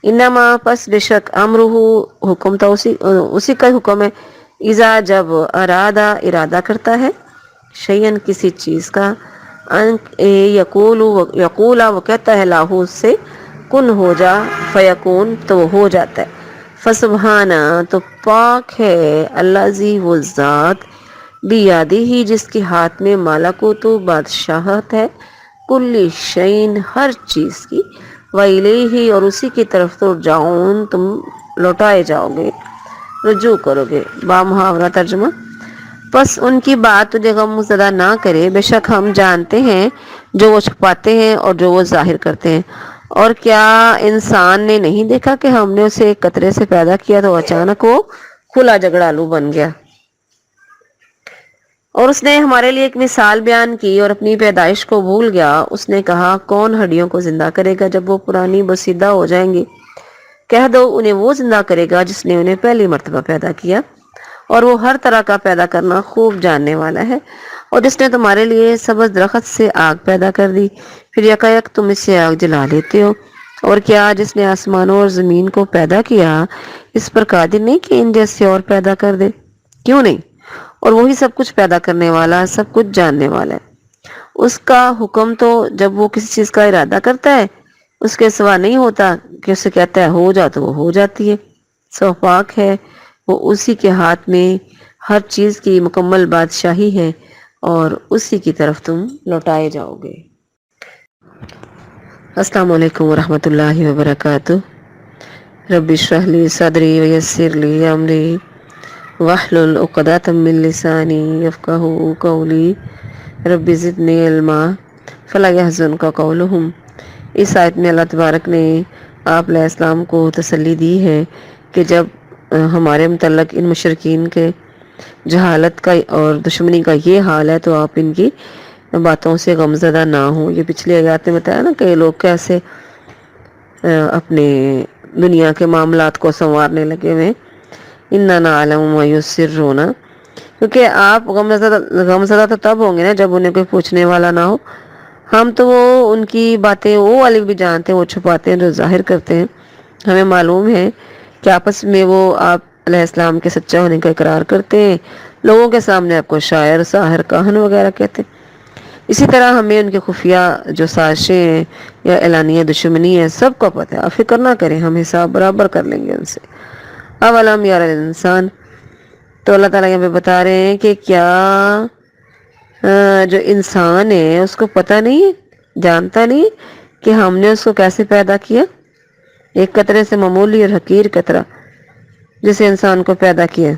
انما، پس بے شک، امرہ، حکم تھا، اسی کا حکم ہے، اذا، جب، ارادہ کرتا ہے، شیئن، کسی چیز کا، یقولا، وہ کہتا ہے، لاہو، اس سے، کن، ہو جا، فیکون، تو وہ ہو جاتا ہے۔ فسبحانہ، تو پاک ہے، الذی، وہ ذات، بیدہ، جس کے ہاتھ میں، ملکوت، بادشاہت ہے، کل شیء، ہر چیز کی، وإلیہ، اور اسی کی طرف ترجعون، تم لوٹائے جاؤ گے۔ رجوع کرو گے. بامحاورہ ترجمہ: پس ان کی بات تجھے غم زدہ نہ کرے، بے شک ہم جانتے ہیں جو وہ چھپاتے ہیں اور جو وہ ظاہر کرتے ہیں. اور کیا انسان نے نہیں دیکھا کہ ہم نے اسے ایک قطرے سے پیدا کیا تو اچانک وہ کھلا جھگڑالو بن گیا. اور اس نے ہمارے لیے ایک مثال بیان کی اور اپنی پیدائش کو بھول گیا. اس نے کہا کون ہڈیوں کو زندہ کرے گا جب وہ پرانی بسیدہ ہو جائیں گی؟ کہہ دو انہیں وہ زندہ کرے گا جس نے انہیں پہلی مرتبہ پیدا کیا، اور وہ ہر طرح کا پیدا کرنا خوب جاننے والا ہے. اور جس نے تمہارے لیے سبز درخت سے آگ پیدا کر دی، پھر یکایک تم اس سے آگ جلا لیتے ہو. اور کیا جس نے آسمانوں اور زمین کو پیدا کیا اس پر قادر نہیں کہ ان جیسے اور پیدا کر دے؟ کیوں نہیں؟ اور وہی سب کچھ پیدا کرنے والا، سب کچھ جاننے والا ہے. اس کا حکم تو جب وہ کسی چیز کا ارادہ کرتا ہے اس کے سوا نہیں ہوتا کہ اسے کہتا ہے ہو جا تو وہ ہو جاتی ہے. سو پاک ہے، وہ اسی کے ہاتھ میں ہر چیز کی مکمل بادشاہی ہے اور اسی کی طرف تم لوٹائے جاؤ گے. السلام علیکم ورحمۃ اللہ وبرکاتہ. رب اشرح لی صدری ویسر لی امری واحلل عقدۃ من لسانی یفقہوا قولی. رب زدنی علما فلا یحزنک قولہم. اس آیت میں اللہ تبارک نے آپ علیہ السلام کو تسلی دی ہے کہ جب ہمارے متعلق ان مشرکین کے جہالت کا اور دشمنی کا یہ حال ہے تو آپ ان کی باتوں سے غمزدہ نہ ہوں. یہ پچھلی آیات میں بتایا نا کہ لوگ کیسے اپنے دنیا کے معاملات کو سنوارنے لگے ہوئے. انا نعلم ما یسرون، کیونکہ آپ غمزدہ تو تب ہوں گے نا جب انہیں کوئی پوچھنے والا نہ ہو. ہم تو وہ ان کی باتیں وہ والے بھی جانتے ہیں، وہ چھپاتے ہیں جو ظاہر کرتے ہیں. ہمیں معلوم ہے کہ آپس میں وہ آپ علیہ السلام کے سچا ہونے کا اقرار کرتے ہیں، لوگوں کے سامنے آپ کو شاعر، ساحر، کاہن وغیرہ کہتے ہیں. اسی طرح ہمیں ان کے خفیہ جو سازشیں ہیں یا اعلانیہ دشمنی ہے سب کو پتہ ہے. آپ فکر نہ کریں، ہم حساب برابر کر لیں گے ان سے. اولم یار الانسان، تو اللہ تعالیٰ یہاں پہ بتا رہے ہیں کہ کیا جو انسان ہے اس کو پتہ نہیں ہے، جانتا نہیں کہ ہم نے اس کو کیسے پیدا کیا. ایک قطرے سے، معمولی اور حقیر قطرہ جسے انسان کو پیدا کیا.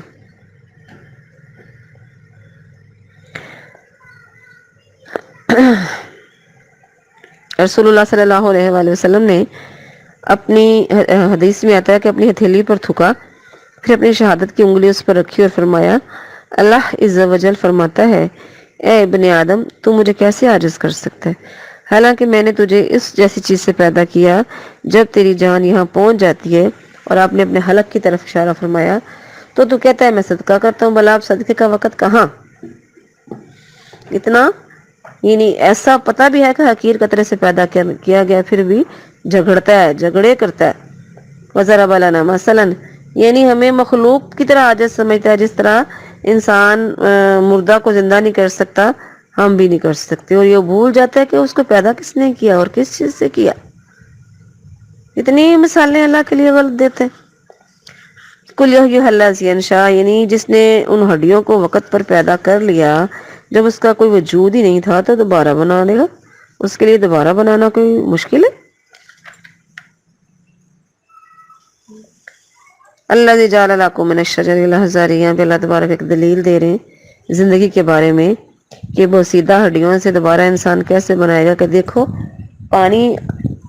رسول اللہ صلی اللہ علیہ وآلہ وسلم نے اپنی حدیث میں آتا ہے کہ اپنی ہتھیلی پر تھکا، پھر اپنی شہادت کی انگلی اس پر رکھی اور فرمایا، اللہ عز و جل فرماتا ہے اے ابن آدم تو مجھے کیسے عاجز کر سکتا ہے، حالانکہ میں نے تجھے اس جیسی چیز سے پیدا کیا. جب تیری جان یہاں پہنچ جاتی ہے، اور آپ نے اپنے حلق کی طرف اشارہ فرمایا، تو کہتا ہے میں صدقہ کرتا ہوں. بھلا آپ صدقے کا وقت کہاں؟ اتنا یعنی ایسا پتہ بھی ہے کہ حقیر قطرے سے پیدا کیا گیا، پھر بھی جھگڑتا ہے، جھگڑے کرتا ہے. وَضَرَبَ لَنَا مَثَلًا، یعنی ہمیں مخلوق کی طرح عاجز سمجھتا ہے. جس طرح انسان مردہ کو زندہ نہیں کر سکتا، ہم بھی نہیں کر سکتے. اور یہ بھول جاتا ہے کہ اس کو پیدا کس نے کیا اور کس چیز سے کیا. اتنی مثالیں اللہ کے لیے غلط دیتے ہیں. کل یحییھا الذی انشأ، یعنی جس نے ان ہڈیوں کو وقت پر پیدا کر لیا جب اس کا کوئی وجود ہی نہیں تھا تو دوبارہ بنا لے گا. اس کے لیے دوبارہ بنانا کوئی مشکل ہے؟ الذی جعل لکم من الشجر الاخضر، یہاں پہ اللہ تبارک ایک دلیل دے رہے ہیں زندگی کے بارے میں کہ بوسیدہ ہڈیوں سے دوبارہ انسان کیسے بنائے گا. کہ دیکھو پانی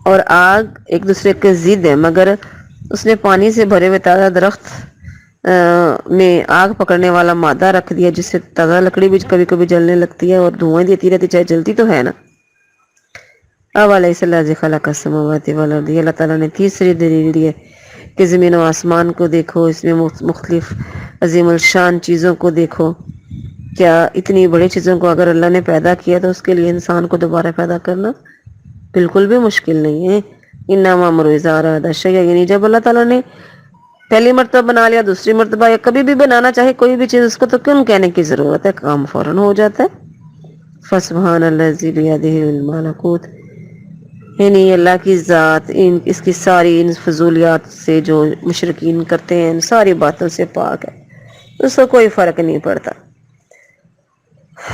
اور آگ ایک دوسرے کے ضد ہے، مگر اس نے پانی سے بھرے ہوئے تازہ درخت میں آگ پکڑنے والا مادہ رکھ دیا، جس سے تازہ لکڑی بھی کبھی کبھی جلنے لگتی ہے اور دھوئیں دیتی رہتی، چاہے جلتی تو ہے نا. اولیس الذی خلق السماوات والارض، اللہ تعالیٰ نے تیسری دلیل دی ہے کہ زمین و آسمان کو دیکھو، اس میں مختلف عظیم الشان چیزوں کو دیکھو. کیا اتنی بڑی چیزوں کو اگر اللہ نے پیدا کیا تو اس کے لیے انسان کو دوبارہ پیدا کرنا بالکل بھی مشکل نہیں ہے. انما امرؤ اذا اراد شیئا، یعنی جب اللہ تعالیٰ نے پہلی مرتبہ بنا لیا، دوسری مرتبہ یا کبھی بھی بنانا چاہے کوئی بھی چیز، اس کو تو کیوں کہنے کی ضرورت ہے، کام فوراً ہو جاتا ہے. فسبحان الذی بیدہ الملکوت، یعنی اللہ کی ذات اس کی ساری ان فضولیات سے جو مشرکین کرتے ہیں، ان ساری باتوں سے پاک ہے. اس کو کوئی فرق نہیں پڑتا.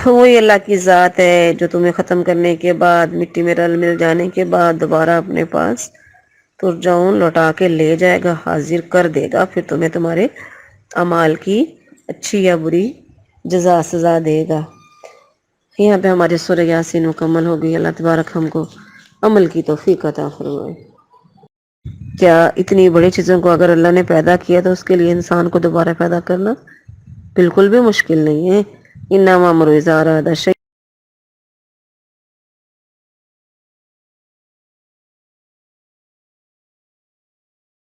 وہی اللہ کی ذات ہے جو تمہیں ختم کرنے کے بعد، مٹی میں رل مل جانے کے بعد دوبارہ اپنے پاس ترجعون لوٹا کے لے جائے گا، حاضر کر دے گا پھر تمہیں تمہارے اعمال کی اچھی یا بری جزا سزا دے گا۔ یہاں پہ ہماری سورہ یاسین مکمل ہو گئی۔ اللہ تبارک ہم کو عمل کی توفیق عطا فرمائے۔ کیا اتنی بڑی چیزوں کو اگر اللہ نے پیدا کیا تو اس کے لیے انسان کو دوبارہ پیدا کرنا بالکل بھی مشکل نہیں ہے۔ انما امرؤ اذا اراد شیئا